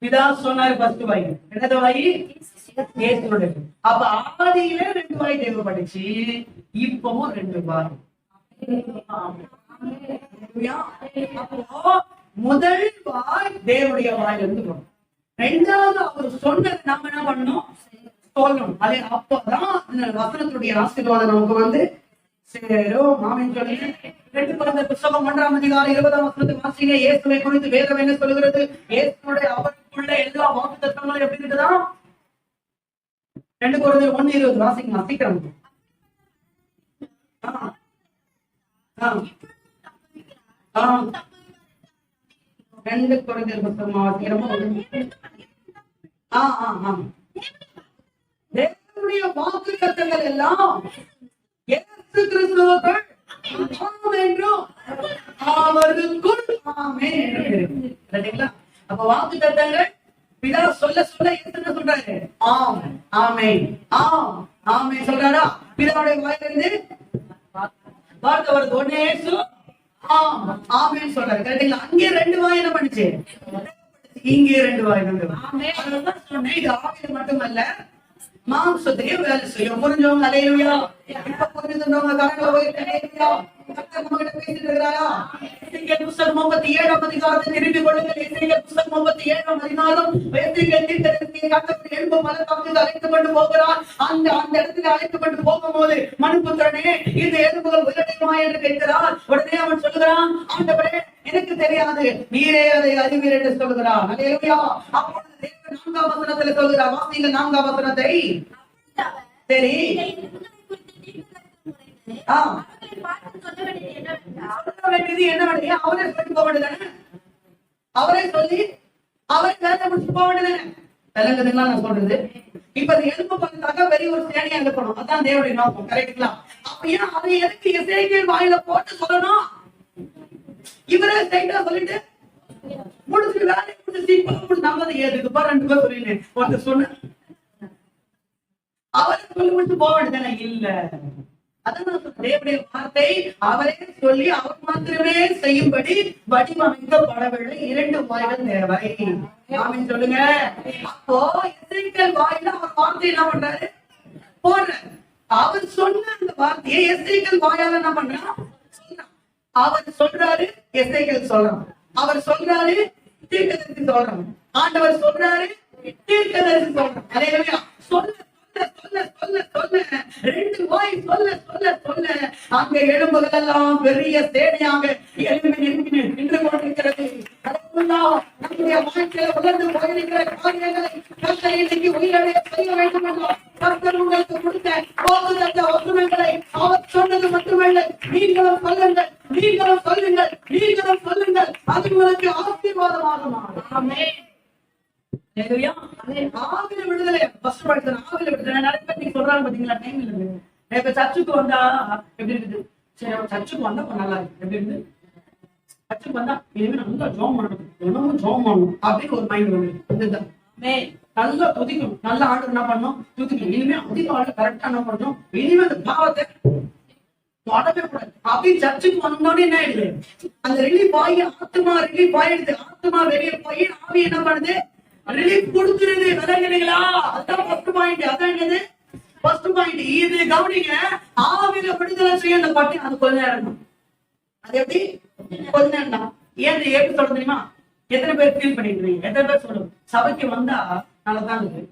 பிதா சொன்னாரு ஃபர்ஸ்ட் வாய். என்னது வாய்? இயேசுவுடைய. அப்ப ஆதியிலே 2 வாய் தேவைப்படுச்சு, இப்பவும் 2 வாய். அப்போ முதல் வாய் தேவனுடைய வாயில இருந்து வரும். ரெண்டாவது அவர் சொன்னது நம்ம என்ன பண்ணணும்? சொல்லணும். அதே அப்பதான் வசனத்துடைய ஆசீர்வாதம் நமக்கு வந்து சேரும். ஆமென் சொல்லுங்க. 2 கொரிந்தியர் புத்தகம் 1ஆம் அதிகாரம் 20ஆம் வசனத்தை வாசிங்க. இயேசுவை குறித்து வேதம் என்ன சொல்கிறது? இயேசுவுடைய அவருக்குள்ள எல்லா வாக்குத்தத்தங்களும் எப்படி இருக்குதா? 2 கொரிந்தியர் 1:20 வாசிங்க. சீக்கிரம். 2 கொரிந்தியர் புத்தகம் தேவனுடைய வாக்குத்தத்தங்கள் எல்லாம் இயேசு கிறிஸ்துவுக்குள் ஆம் என்றும் அவருக்குள் ஆமென் என்று. அப்ப வாக்குத்தத்தங்கள் பிதா சொல்ல சொல்ல இயேசு என்ன சொல்றாரு? ஆம் ஆமென், ஆம் ஆமென் சொல்றாரா? பிதாவுடைய வாயிலிருந்து வார்த்தை வருது. உடனே இயேசு ஆம் ஆமென் சொல்றாரு. கரெக்ட்டுங்களா? அங்கே 2 வாய் என்ன பண்ணுச்சு? இங்கே 2 வாய் வந்து. அதனாலதான் சொன்னேன், இது ஆவியில மட்டுமல்ல மாம்சத்தையும் வேலை செய்யும். புரிஞ்சவங்க அல்லேலூயா. இப்ப புரிஞ்சுட்டவங்க கரங்களை போயிட்டு அல்லேலூயா. கர்த்தர் நம்ம கிட்ட பேசிட்டு இருக்கிறாரா? எசேக்கியேல் புத்தகம் 37ஆம் அதிகாரத்தை திருப்பிக் கொள்ளுங்கள். எசேக்கியேல் புத்தகம் 37ஆம் அதிகாரம். எசேக்கியேல் தீர்க்கதரிசியை கர்த்தர் எழும்பும் மலைக்கு அழைத்துக் கொண்டு போகிறார். அந்த இடத்துல அழைத்துக் கொண்டு போகும்போது மனுபுத்திரனே, இந்த எலும்புகள் உயிரடையுமா என்று கேட்கிறார். உடனே அவன் சொல்லுகிறான், ஆண்டவரே எனக்கு தெரியாது, நீரே அதை அறிவீர் என்று சொல்லுகிறான். அல்லேலூயா. அப்பொழுது தேவன் 4ஆம் வசனத்துல சொல்லுகிறார். வாசிங்க 4ஆம் வசனத்தை. சரி, அவரே சொல்லி போக வேண்டியதானே? அவரே சொல்லி அவரை வேலை முடிச்சு போக வேண்டியதானே? நான் சொல்றது இப்ப இந்த எலும்பு பார்த்தாக்கா பெரிய ஒரு சேனையா இருக்கணும், அதான் தேவனுடைய நோக்கம். கரெக்டுங்களா? அப்ப ஏன் அதை எதுக்கு எசேக்கியேல் வாயில போட்டு சொல்லணும்? இவரே ஸ்ட்ரைட்டா சொல்லிட்டு முடிச்சு வேலையை முடிச்சு நம்ம எதுக்கு பா 2 பேர் சொல்லினேன் ஒருத்தர் சொன்ன அவரை சொல்லி முடிச்சு போக வேண்டியதானே? இல்ல, அதான் தேவனுடைய வார்த்தை அவரே சொல்லி அவர் மாத்திரமே செய்யும்படி வடிவமைக்கப்படவில்லை, 2 வாய்கள் தேவை. ஆமென் சொல்லுங்க. அப்போ எசேக்கியேல் வாயில அவர் வார்த்தை என்ன பண்றாரு? போடுறாரு. அவர் சொன்ன அந்த வார்த்தையை எசேக்கியேல் வாயால என்ன பண்றான்? சொல்றான். அவர் சொல்றாரு, எசேக்கியேல் சொல்றான். அவர் சொல்றாரு, தீர்க்கதரிசி சொல்றான். ஆண்டவர் சொல்றாரு, தீர்க்கதரிசி சொல்றான். அல்லேலூயா. சொல்ல சொல்ல சொல்ல சொல்ல 2 வாய் சொல்ல சொல்ல சொல்ல அங்க எலும்புகள் எல்லாம் பெரிய சேனையாக எழும்பி நின்று கொண்டிருக்கிறது. நம்முடைய வாழ்க்கையில வளர்ந்து போயிருக்கிற காரியங்களை கர்த்தர் இன்னைக்கு உயிரடைய செய்ய வேண்டும் என்றோ கர்த்தர் உங்களுக்கு கொடுத்த வாக்குத்தத்த வசனங்களை அவர் சொன்னது மட்டுமல்ல, நீங்களும் சொல்லுங்கள், நீங்களும் சொல்லுங்கள், நீங்களும் சொல்லுங்கள். அது உங்களுக்கு ஆசீர்வாதமாக மாறும். ஆமென். ஆவில விடுதலை ஃபர்ஸ்ட் படிச்சேன். ஆவில விடுதலை நிறைய பேர் நீங்க சொல்றாங்க பாத்தீங்களா? டைம் இல்லை. நிறைய பேர் சர்ச்சுக்கு வந்தா எப்படி இருக்குது? சரி, சர்ச்சுக்கு வந்தா நல்லா இருக்கு. எப்படி இருந்து சர்ச்சுக்கு வந்தா இனிமே நல்லா ஜோம் பண்ணணும், தினமும் ஜோம் பண்ணணும் அப்படின்னு ஒரு மைண்ட் வந்து நல்லா துதிக்கணும். நல்ல ஆண்டு என்ன பண்ணணும்? துதிக்கணும். இனிமே அதிக ஆண்டு கரெக்டா என்ன பண்ணணும்? இனிமே அந்த பாவத்தை தொடவே கூடாது அப்படின்னு சர்ச்சுக்கு வந்தோடனே என்ன ஆயிடுது? அந்த ரிலீஃப் ஆகி ஆத்மா ரிலீஃப் ஆயிடுது. ஆத்மா வெளியே போய் ஆவி என்ன பண்ணுது? ரிலீஃப் கொடுத்துருது. விளையாடுங்களா? அதான் ஃபர்ஸ்ட் பாயிண்ட். அதான் என்னது? First point. இது கவனிங்க. ஆவில விடுதலை செய்ய அந்த பட்டி அது கொஞ்ச நேரம். அது எப்படி? கொஞ்ச நேரம் தான். ஏன் எப்படி சொல்ல தெரியுமா? எத்தனை பேர் ஃபீல் பண்ணிருக்கீங்க? எத்தனை பேர் சொல்லுங்க சபைக்கு வந்தா நல்லதான் இருக்கு,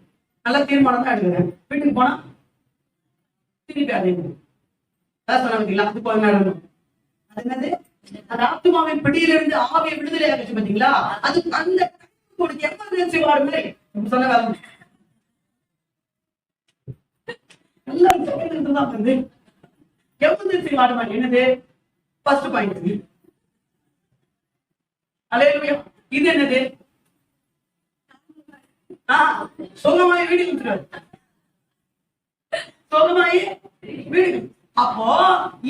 நல்ல தீர்மானம் தான் எடுக்கிறேன், வீட்டுக்கு போனா திருப்பி அதே அதான் சொன்னாங்களா? அது கொஞ்ச நேரம். அது என்னது? அந்த ஆத்மாவின் பிடியிலிருந்து ஆவியை விடுதலை ஆகிச்சு பாத்தீங்களா? அது அந்த எமர்ஜென்சி வார்டு மாதிரி சொன்ன வேலை எமர்ஜென்சி வார்டு மாதிரி. என்னது? First point. அல்லேலூயா. இது என்னது? சொந்தமாய் வீடு கொடுத்துருவாரு. சொந்தமாய் வீடு. அப்போ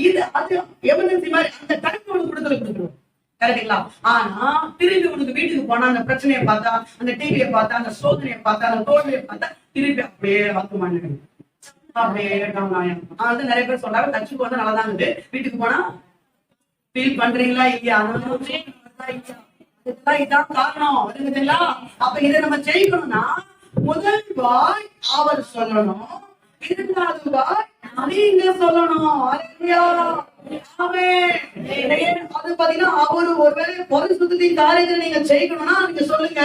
இது அது எமர்ஜென்சி மாதிரி அந்த டைம் விடுதலை கொடுத்துருவாரு. கரெக்டுங்களா? ஆனா திரும்பி உனக்கு வீட்டுக்கு போனா அந்த பிரச்சனையை பார்த்தா, அந்த டிவியை பார்த்தா, அந்த சோதனையை பார்த்தா, அந்த தோல்வியை பார்த்தா திருப்பி அப்படியே வாக்குமான்னு அப்படியே வந்து நிறைய பேர் சொல்றாங்க தச்சுக்கு வந்து நல்லாதான் இருக்குது, வீட்டுக்கு போனா ஃபீல் பண்றீங்களா இல்லையா? இதான் காரணம். இருக்குதுங்களா? அப்ப இதை நம்ம ஜெயிக்கணும்னா முதல் வாய் அவர் சொல்லணும், 2வது வாய் நீங்க சொல்லணும். அது பாத்தீங்கன்னா அவரு ஒருவேளை பரிசுத்தத்தின் காரியத்தை நீங்க ஜெயிக்கணும்னா நீங்க சொல்லுங்க,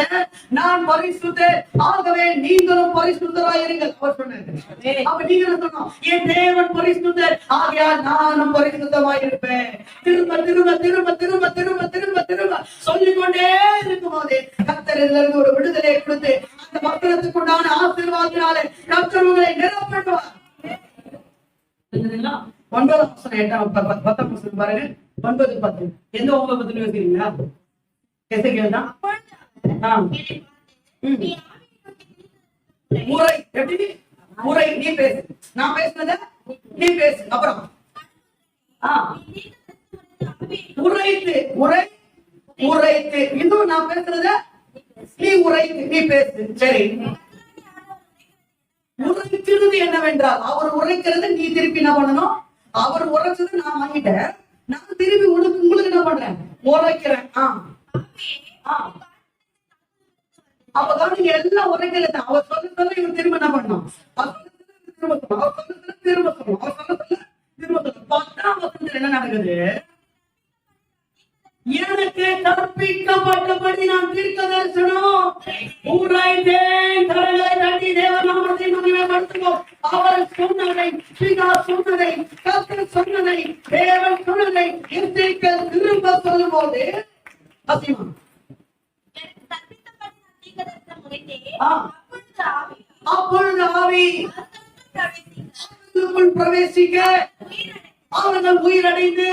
நான் பரிசுத்தர், ஆகவே நீங்களும் பரிசுத்தராய் இருங்கள். அவர் சொன்னாரு. அப்ப நீங்க சொல்லணும், என் தேவன் பரிசுத்தர், ஆகையால் நானும் பரிசுத்தமாய் இருப்பேன். திரும்ப திரும்ப திரும்ப திரும்ப திரும்ப திரும்ப திரும்ப சொல்லிக்கொண்டே இருக்கும் போது கர்த்தரில் இருந்து ஒரு விடுதலை கொடுத்து அந்த மக்களுக்கு உண்டான ஆசீர்வாதத்தினாலே கர்த்தர் உங்களை நிரப்பட்டுவார். 9 பாருங்க. 9:10 எந்த 9:10 யோசிக்கிறீங்களா? எசேக்கியேல் தான். முறை எப்படி? முறை நீ பேசு, நான் பேசுனத நீ பேசு. அப்புறம் உரைத்து உரை உரைத்து இன்னும் நான் பேசுறத நீ உரைத்து நீ பேசு. சரி, உரைக்கிறது என்னவென்றால் அவர் உரைக்கிறது நீ திருப்பி என்ன பண்ணணும்? அவர் உரைச்சது நான் வாங்கிட்டேன், நான் திருப்பி உங்களுக்கு என்ன பண்றேன்? உரைக்கிறேன். அப்பதான் நீங்க எல்லாம் உரைக்கிறது. அவர் சொல்ல இவர் திரும்ப என்ன பண்ணணும்? திரும்ப சொல்லணும். அவர் சொல்ல திரும்ப சொல்லணும். அவர் சொல்ல திரும்ப சொல்லணும். 10ஆம் வசனத்துல என்ன நடக்குது? எனக்கு கற்பிக்கப்பட்டபடி நான் தீர்க்கதரிசனம் உரைத்தேன். கரங்களை தட்டி தேவநாமத்தை மகிமைப்படுத்துவோம். அவர் சொன்னதை, பிதா சொன்னதை, கர்த்தர் சொன்னதை, தேவன் சொன்னதை எசேக்கியேல் திரும்ப சொல்லும் போது அப்பொழுது ஆவி பிரவேசிக்க அவர்கள் உயிரடைந்து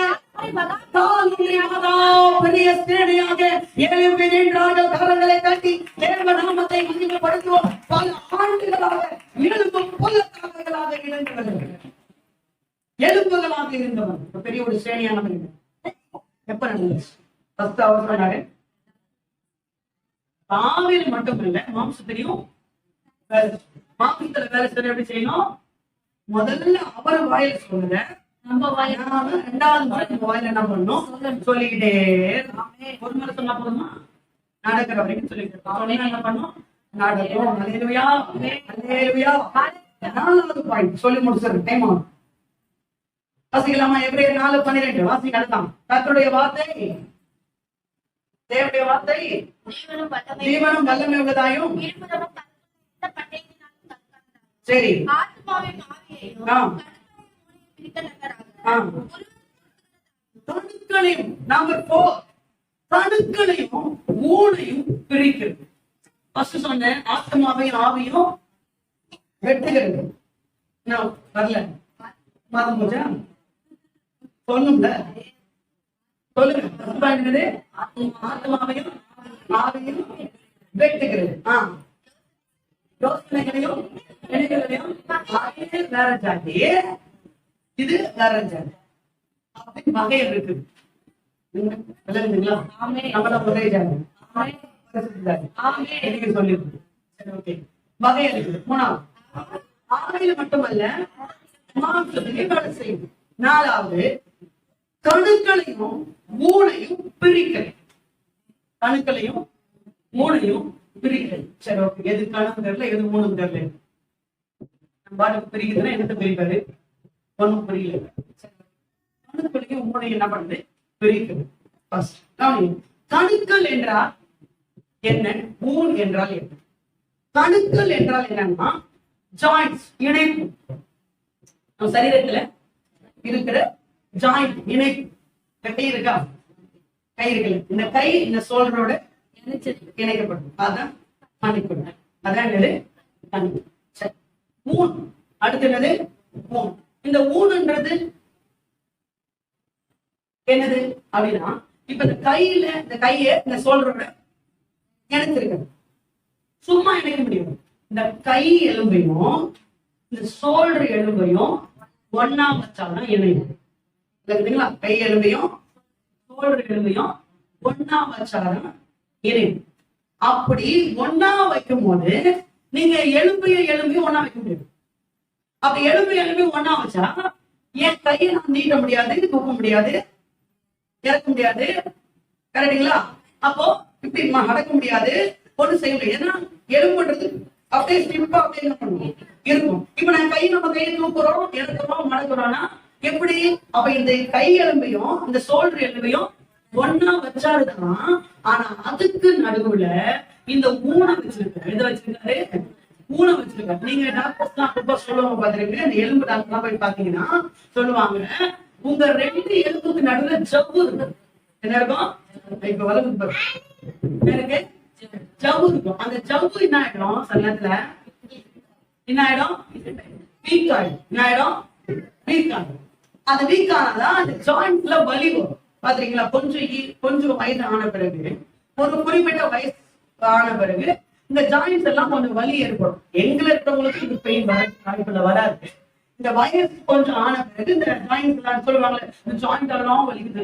பெரிய சேனையாக எழும்பி நின்றார்கள். கரங்களை கட்டி தேவ நாமத்தை மகிமைப்படுத்துவோம். பல ஆண்டுகளாக எலும்பு புல்லத்தார்களாக இருந்தவர்கள், எலும்புகளாக இருந்தவன். பெரிய ஒரு ஸ்ரேணியானவன். எப்ப நடந்துச்சு? ஃபர்ஸ்ட் அவர் சொன்னாரு, ஆவியில் மட்டும் இல்ல, மாம்சத்திலையும் வேலை. மாம்சத்துல வேலை செய்ய எப்படி செய்யணும்? முதல்ல அவர் வாயில சொல்லுங்க, நம்ம வாயில ரெண்டாவது வாய் நம்ம வாயில என்ன பண்ணணும்? சொல்லிக்கிட்டே ஒரு முறை சொன்னா போதுமா? நடக்கிற வரைக்கும் சொல்லிக்கிட்டு என்ன பண்ணும்? நடக்கும். அல்லேலூயா, அல்லேலூயா. நாலாவது பாயிண்ட் சொல்லி முடிச்சிரு, டைம் ஆகும். வாசிக்கலாமா? எபிரேயர் 4:12 வாசிக்க அடுத்தான். கர்த்தருடைய வார்த்தை, தேவனுடைய வார்த்தை ஜீவனும் வல்லமை உள்ளதாயும், சரி, தணுக்களையும், நம்பர் 4, தணுக்களையும் ஊனையும் பிரிக்கிறது. ஃபர்ஸ்ட் சொன்னேன், ஆத்மாவையும் ஆவியும் வெட்டுகிறது. வரல, மாதம் போச்சா? சொல்லுங்க, சொல்லுங்க. ஆத்மாவையும் ஆவியும் வெட்டுகிறது. யோசனைகளையும் நினைவுகளையும் வேற ஜாதி, இது வேற ஜாதி. அப்படி வகைகள் இருக்கு. நம்மள ஒரே ஜாதி சொல்லிருக்கு. வகை இருக்குது. மூணாவது, ஆவியில மட்டுமல்ல மாம்சத்திலே வேலை செய்யும். நாலாவது, கணுக்களையும் ஊனையும் பிரிக்கிறது. கணுக்களையும் ஊனையும் பிரிக்கிறது. சரி, ஓகே. எது கணக்கு தெரியல, எது ஊனும் தெரியல. பாட்டுக்கு பிரிக்குதுன்னா என்னத்தை பிரிப்பாரு? ஒண்ணும் புரியல. கணுக்களையும் ஊனையும் என்ன பண்ணுது? பிரிக்கிறது. கணுக்கள் என்றால் என்ன? ஊன் என்றால் என்ன? கணுக்கள் என்றால் என்னன்னா ஜாயிண்ட்ஸ், இணைப்பு. நம்ம சரீரத்துல இருக்கிற ஜாயிண்ட், இணைப்பு. கை இருக்கா? கை இருக்குல்ல, இந்த கை இந்த சோல்டரோட இணைக்கப்படும். அதான் கணுக்கள். அதான் என்னது? கணுக்கள். சரி, ஊன். அடுத்து என்னது? ஊன். இந்த ஊன்ன்றது என்னது அப்படின்னா, இப்ப இந்த கையில இந்த கையை இந்த சோல்டரோட இணைச்சிருக்க. சும்மா இணைக்க முடியும். இந்த கை எலும்பையும் இந்த சோல்டர் எலும்பையும் ஒன்னா வச்சாதான் இணையும். இல்லைங்களா? கை எலும்பையும் சோல்டர் எலும்பையும் ஒன்னா வச்சாதான் இணையும். அப்படி ஒன்னா வைக்கும் போது நீங்க எலும்பையும் ஒன்னா வைக்க முடியும். அப்ப எலும்பையும் ஒன்னா வச்சா என் கையை நான் நீட்ட முடியாது, தூக்க முடியாது, இறக்க முடியாது. கரெக்டுங்களா? அப்போ இப்படி நடக்க முடியாது, ஒண்ணு செய்ய முடியாது. ஏன்னா எலும்புன்றது அப்படியே ஸ்டிப்பா அப்படியே என்ன பண்ணுவோம் இருக்கும். இப்ப நான் நம்ம கையை தூக்குறோம், இறக்குறோம், மடக்குறோம்னா எப்படி? அப்ப இந்த கை எலும்பையும் இந்த சோல்டர் எலும்பையும் ஒன்னா வச்சாருதான். ஆனா அதுக்கு நடுவுல இந்த ஊனை வச்சிருக்காரு. இதை வச்சிருக்காரு, ஊனை வச்சிருக்காரு. நீங்க டாக்டர்ஸ் சொல்லுவாங்க, பாத்துருக்கீங்க. இந்த எலும்பு டாக்டர் போய் பாத்தீங்கன்னா சொல்லுவாங்க, உங்க 2 எலும்புக்கு நடுவுல ஜவ்வு இருக்கு. என்ன இருக்கும்? இப்ப வளர்ந்து இருக்கு, ஜவ்வு இருக்கும். அந்த ஜவ்வு என்ன ஆயிடும்? சில நேரத்துல என்ன ஆயிடும்? வீக் ஆயிடும். என்ன ஆயிடும்? வீக் ஆகும். அந்த வீக் ஆனாதான் அந்த ஜாயிண்ட்ல வலி வரும். பாத்தீங்களா? கொஞ்சம் வயது ஆன பிறகு, ஒரு குறிப்பிட்ட வயசு ஆன பிறகு இந்த ஜாயிண்ட்ஸ் எல்லாம் கொஞ்சம் வலி ஏற்படும். எங்களை இருக்கிறவங்களுக்கு இது பெயின் வாய்ப்புல வராது. இந்த வயசு கொஞ்சம் ஆன பிறகு இந்த ஜாயிண்ட்ஸ் எல்லாம் சொல்லுவாங்க, இந்த ஜாயிண்ட் எல்லாம் வலிக்குது.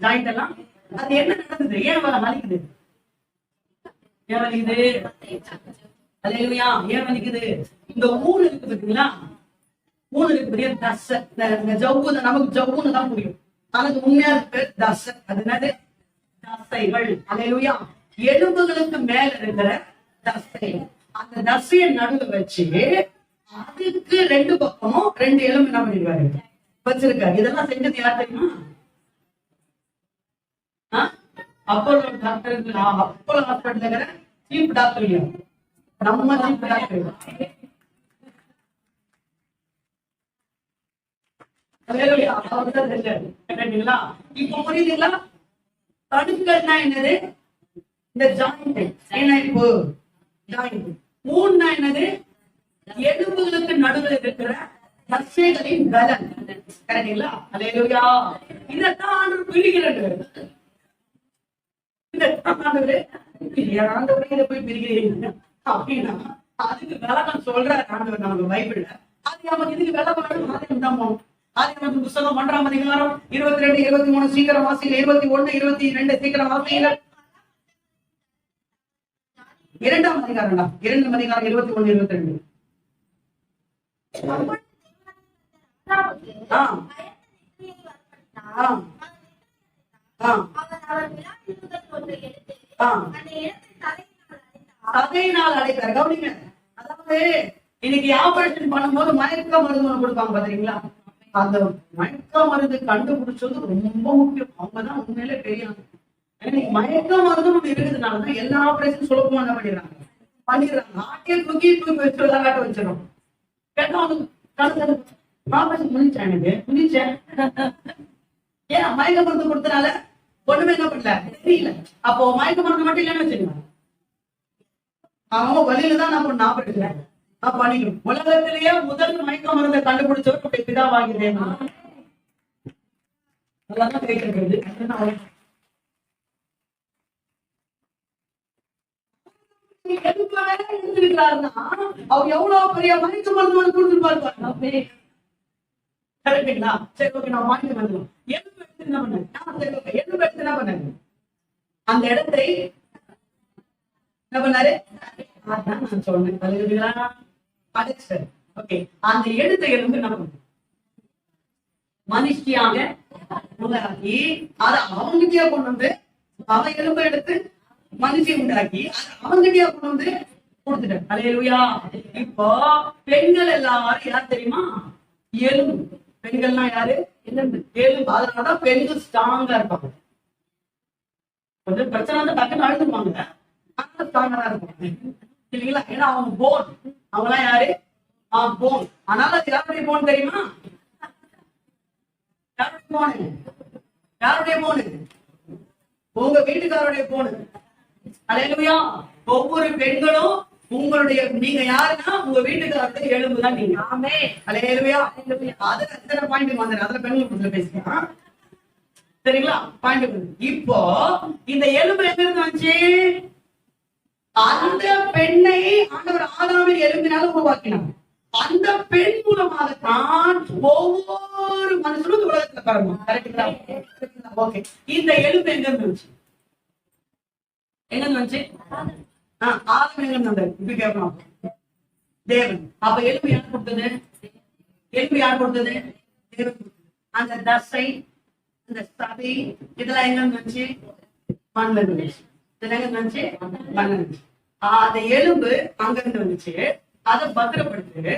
ஜாயிண்ட் எல்லாம் அது என்ன நடக்குது? ஏன் வலிக்குது? ஏன் வலிக்குது? அல்லேலூயா. ஏன் வலிக்குது? இந்த ஊன் இருக்கு பாத்தீங்களா? ஊன் இருக்கு பெரிய தசை. இந்த ஜவ்வு, நமக்கு ஜவ்வுன்னு தான் புரியும். அதுக்கு உண்மையா இருக்கு தசை. அது என்னது? தசைகள். அல்லேலூயா. எலும்புகளுக்கு மேல இருக்கிற தசை. அந்த தசையை நடுவு வச்சு அதுக்கு 2 பக்கமும் 2 எலும்பு என்ன பண்ணிருக்காரு? வச்சிருக்காரு. இதெல்லாம் செஞ்சது யார் தெரியுமா? அப்போலோ டாக்டர், அப்போலோ ஹாஸ்பிட்டல் இருக்கிற சீஃப் டாக்டர் இல்லையா? நம்ம சீஃப் டாக்டர். இப்ப புரியுதுங்களா? கணுக்கள்னா என்னது? இந்த ஜாயிண்ட் இணைப்பு. ஜாயிண்ட். ஊன்னா என்னது? எலும்புகளுக்கு நடுவில் இருக்கிற தசைகளின் பலம். கரெக்டுங்களா? அல்லேலூயா. இதைத்தான் ஆண்டவர் பிரிக்கிறாரு. இதை போய் பிரிக்கிறீங்க அப்படின்னா அதுக்கு விளக்கம் சொல்றாரு ஆண்டவர் நமக்கு பைபிள்ல. அது நமக்கு இதுக்கு விளக்கம் ஆதியாகமம் தான் போகணும். ஆதியாகமம் புத்தகம் 1ஆம் அதிகாரம் 22, 23 சீக்கிரம் வாசிங்க. 21, 22 சீக்கிரம் வாசிங்க. 2ஆம் அதிகாரம்டா, 2ஆம் அதிகாரம் 21, 22. சதையினால் அடைத்தார். கவனிங்க, அதாவது இன்னைக்கு ஆபரேஷன் பண்ணும்போது மயக்க மருந்து ஒண்ணு கொடுப்பாங்க பாத்தீங்களா? அந்த மயக்க மருந்து கண்டுபிடிச்சது ரொம்ப முக்கியம். அவங்கதான் உண்மையிலே பெரியாங்க. இன்னைக்கு மயக்க மருந்து ஒண்ணு இருக்கிறதுனாலதான் எல்லா ஆபரேஷன் சுலபமா என்ன பண்ணிடுறாங்க. ஆட்டிய தூக்கி வச்சு விளையாட்ட வச்சிடும். கேட்டா ஆபரேஷன் முடிச்சேன், எனக்கு முடிச்சேன். ஏன் மயக்க மருந்து கொடுத்தனால ஒண்ணுமே என்ன பண்ணல, தெரியல. அப்போ மயக்க மருந்து மட்டும் இல்லைன்னு வச்சுக்கோங்க, அவங்க வழியில தான் நான் பண்ண ஆபரேஷன் பண்ணிக்கணும். உலகத்திலேயே முதல் மயக்க மருந்தை கண்டுபிடிச்சவர் நம்முடைய பிதாவாகிய தேவன். அதெல்லாம் கேட்கிறது. எடுத்திருக்கிறாருன்னா அவர் எவ்வளவு பெரிய மயக்க மருந்து கொடுத்துருப்பாரு. கரெக்டுங்களா? சரி, ஓகே, நான் வாங்கி வந்துடும். எலும்பு எடுத்து என்ன பண்ண, எலும்பு எடுத்து என்ன பண்ண, அந்த இடத்தை என்ன பண்ணாரு? அதான் நான் சொன்னேன். அந்த எழுத்த எலும்பு என்ன பண்ண, மனுஷியாக உண்டாக்கி அதை அவங்கிட்டே கொண்டு வந்து, அவன் எலும்பு எடுத்து மனுஷியை உண்டாக்கி அவங்கிட்டே கொண்டு வந்து கொடுத்துட்டேன். அல்லேலூயா. இப்போ பெண்கள் எல்லாரும் யார் தெரியுமா? எலும்பு. பெண்கள்லாம் யாரு? எலும்பு. அதனாலதான் பெண்கள் ஸ்ட்ராங்கா இருப்பாங்க. கொஞ்சம் பிரச்சனை வந்து டக்குன்னு அழுதுருவாங்க, ஸ்ட்ராங்கா இருப்பாங்க இல்லைங்களா? ஏன்னா அவங்க போன். அவங்கலாம் யாரு? போன். அதனால அது யாருடைய போன் தெரியுமா? யாருடைய போனு? யாருடைய போனு? உங்க வீட்டுக்காரருடைய போனு. அல்லேலூயா. ஒவ்வொரு பெண்களும் உங்களுடைய, நீங்க யாருன்னா உங்க வீட்டுக்காரருடைய எலும்புதான் நீங்க. அல்லேலூயா. அதுல எத்தனை பாயிண்ட் வந்தேன், அதுல பெண்கள் பேசுறேன். சரிங்களா? பாயிண்ட். இப்போ இந்த எலும்பு எங்க இருந்து வந்துச்சு? அந்த பெண்ணை ஆண்டவர் ஆதாமின் எலும்பினால உருவாக்கினார். அந்த பெண் மூலமாகத்தான் ஒவ்வொரு மனுஷனும் உலகத்துல பிறந்தோம். கரெக்டுங்களா? ஓகே. இந்த எலும்பு எங்க இருந்து வந்துச்சு? எங்க இருந்து வந்துச்சு? ஆதாம் எங்க இருந்து வந்தாரு? இப்ப கேட்கலாம். தேவன். அப்ப எலும்பு யார் கொடுத்தது? எலும்பு யார் கொடுத்தது? தேவன். அந்த தசை, அந்த சதை, இதெல்லாம் எங்க இருந்து வந்துச்சு? மண்ணில் இருந்து வந்துச்சு. அந்த எலும்பு அங்க இருந்து வந்துச்சு. அதை பத்திரப்படுத்து.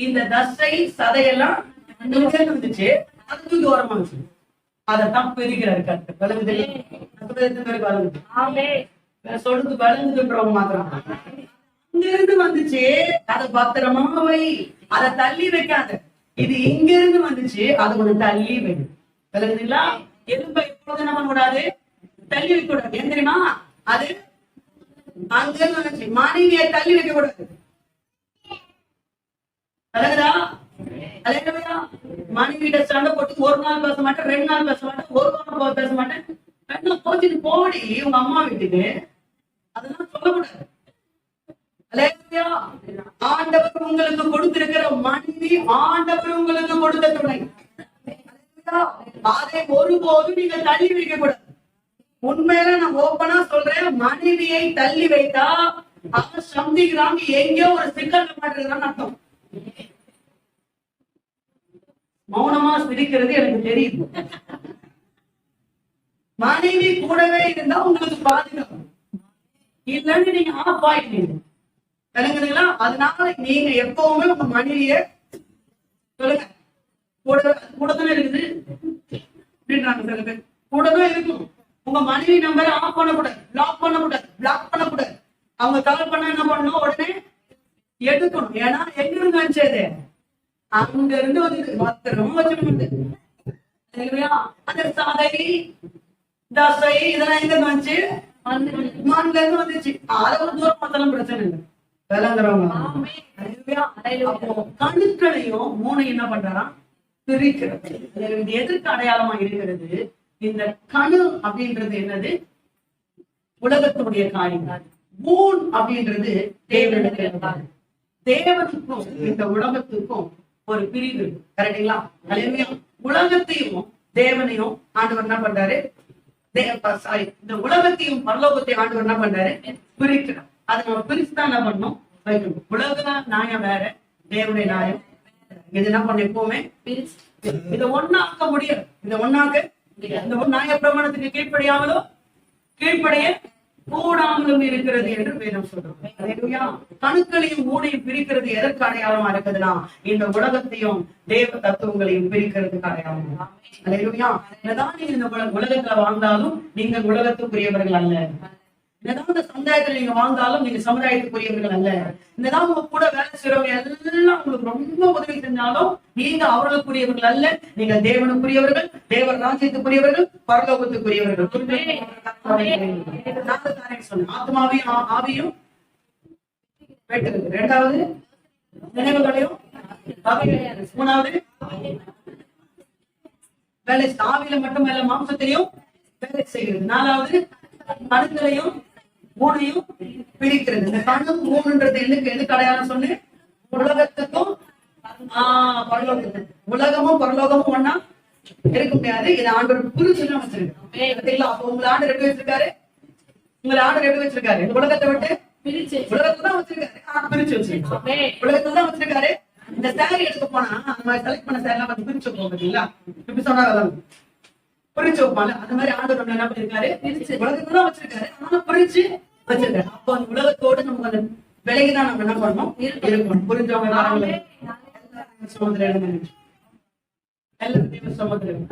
இந்த தசை சதையெல்லாம் வந்துச்சு, அது தூக்கி ஓரமா வச்சு அதைத்தான் பிரிக்கிறாரு. சொல்றது வளர்ந்துன்றவங்க மாத்திரம் அங்க இருந்து வந்துச்சு. அதை பத்திரமா வை, அதை தள்ளி வைக்காத. இது இங்க இருந்து வந்துச்சு, அதை கொஞ்சம் தள்ளி வை. விளங்குதுங்களா? எலும்பை எப்போது என்ன பண்ணக்கூடாது? தள்ளி வைக்க கூடாது. ஏன் தெரியுமா? அது அங்க இருந்து வந்துச்சு. மனைவியை தள்ளி வைக்க கூடாது. மனைவியிட்ட சண்டை போட்டு ஒரு நாள் பேச மாட்டேன், 2 நாள் பேச மாட்டேன், ஒரு வாரம் பேச மாட்டேன், 2 நாள் போச்சுட்டு போடி உங்க அம்மா வீட்டுக்கு, அதெல்லாம் சொல்லக்கூடாது. ஆண்டவர் உங்களுக்கு கொடுத்திருக்கிற மனைவி ஆண்டவர் உங்களுக்கு கொடுத்த துணை. அதை ஒருபோதும் நீங்க தள்ளி வைக்க கூடாது. உண்மையில நான் ஓப்பனா சொல்றேன், மனைவியை தள்ளி வைத்தா அவன் சந்திக்கிறாங்க, எங்கேயோ ஒரு சிக்கல் மாட்டுறான்னு அர்த்தம். மௌனமா சிரிக்கிறது எனக்கு தெரியுது. மனைவி கூடவே இருந்தா உங்களுக்கு பாதுகாப்பு, இல்லன்னு நீங்க ஆஃப் ஆயிட்டீங்க. விளங்குதுங்களா? அதனால நீங்க எப்பவுமே உங்க மனைவிய சொல்லுங்க, கூடதானே இருக்குது அப்படின்றாங்க சில பேர். கூடதான் இருக்கும். உங்க மனைவி நம்பரை ஆஃப் பண்ணக்கூடாது, பிளாக் பண்ணக்கூடாது. அவங்க கால் பண்ண என்ன பண்ணணும், உடனே எடுக்கணும். ஏன்னா எங்க இருந்து வந்துச்சது? அங்க இருந்து வந்து மாத்திரம் வச்சுக்கணும். அந்த சதை தசை இதெல்லாம் எங்க இருந்து வந்துச்சு? மண்ல இருந்து வந்துச்சு. அதை ஒரு தூரம் பார்த்தாலும் பிரச்சனை இல்லை. விளங்குறவங்க கணுக்களையும் மூணையும் என்ன பண்றாராம்? பிரிக்கிறது. இது எதற்கு அடையாளமா இருக்கிறது? இந்த கணு அப்படின்றது என்னது? உலகத்துடைய காரியம். ஊன் அப்படின்றது தேவனுடைய காரியம். தேவனுக்கும் இந்த உலகத்துக்கும் ஒரு பிரிவு இருக்கு. கரெக்டுங்களா? ஹல்லேலூயா. உலகத்தையும் தேவனையும் ஆண்டவர் என்ன பண்றாரு? சாரி, இந்த உலகத்தையும் பரலோகத்தையும் ஆண்டவர் என்ன பண்றாரு? பிரிக்கிறார். அதை நம்ம பிரிச்சுதான் என்ன பண்ணணும்? வைக்கணும். உலக நியாயம் வேற, தேவனுடைய நியாயம் இது என்ன பண்ண எப்பவுமே இதை ஒண்ணாக்க முடியாது. இதை ஒண்ணாக்க இந்த ஒரு நியாய பிரமாணத்துக்கு கீழ்ப்படியாமலோ கீழ்ப்படைய கூடாமலும் இருக்கிறது என்று வேதம் சொல்றோம். ஹல்லேலூயா. கணுக்களையும் மூடையும் பிரிக்கிறது எதற்கு அடையாளமா இருக்குதுன்னா இந்த உலகத்தையும் தேவ தத்துவங்களையும் பிரிக்கிறதுக்கு அடையாளம். ஹல்லேலூயா. என்னதான் நீங்க இந்த உலகத்துல வாழ்ந்தாலும் நீங்கள் உலகத்துக்குரியவர்கள் அல்ல. என்னதான் இந்த சமுதாயத்துல நீங்க வாழ்ந்தாலும் நீங்க சமுதாயத்துக்குரியவர்கள் அல்ல. என்னதான் உங்க கூட வேலை செய்யறவங்க எல்லாம் உங்களுக்கு ரொம்ப உதவி செஞ்சாலும் நீங்க அவர்களுக்குரியவர்கள் அல்ல. நீங்க தேவனுக்குரியவர்கள், தேவன் ராஜ்யத்துக்குரியவர்கள், பரலோகத்துக்குரியவர்கள். சொன்னேன், ஆத்மாவையும் ஆவியும் வெட்டுகிறது. இரண்டாவது நினைவுகளையும் மூணாவது வேலை ஆவியில மட்டுமல்ல மாம்சத்திலையும் வேலை செய்கிறது. நாலாவது கணுக்களையும் மூணையும் பிரிக்கிறது. இந்த கணு மூணுன்றது எதுக்கு அடையாளம் சொன்னேன்? உலகத்துக்கும் பரலோகத்துக்கும். உலகமும் பரலோகமும் ஒன்னா இருக்க முடியாது. இதை ஆண்டவர் புரிச்சுதான் வச்சிருக்காரு. அப்ப உங்களை ஆண்டவர் எப்படி வச்சிருக்காரு? உங்களை ஆண்டவர் எப்படி வச்சிருக்காரு? இந்த உலகத்தை விட்டு உலகத்தான் வச்சிருக்காரு. பிரிச்சு வச்சிருக்காரு. உலகத்தான் வச்சிருக்காரு. இந்த சேரி எடுக்க போனா அந்த மாதிரி செலக்ட் பண்ண சேரி எல்லாம் பிரிச்சு வைப்போம் பாத்தீங்களா? இப்படி சொன்னா பிரிச்சு வைப்பாங்க. அந்த மாதிரி ஆண்டவர் என்ன பண்ணிருக்காரு? உலகத்தான் வச்சிருக்காரு. ஆனா பிரிச்சு வச்சிருக்காரு. அப்போ அந்த உலகத்தோடு நமக்கு அந்த விலைக்குதான் நம்ம என்ன பண்ணணும்? இருக்கணும். புரிஞ்சவங்க சமுதிரம் எல்லாரும் சமுதிரம்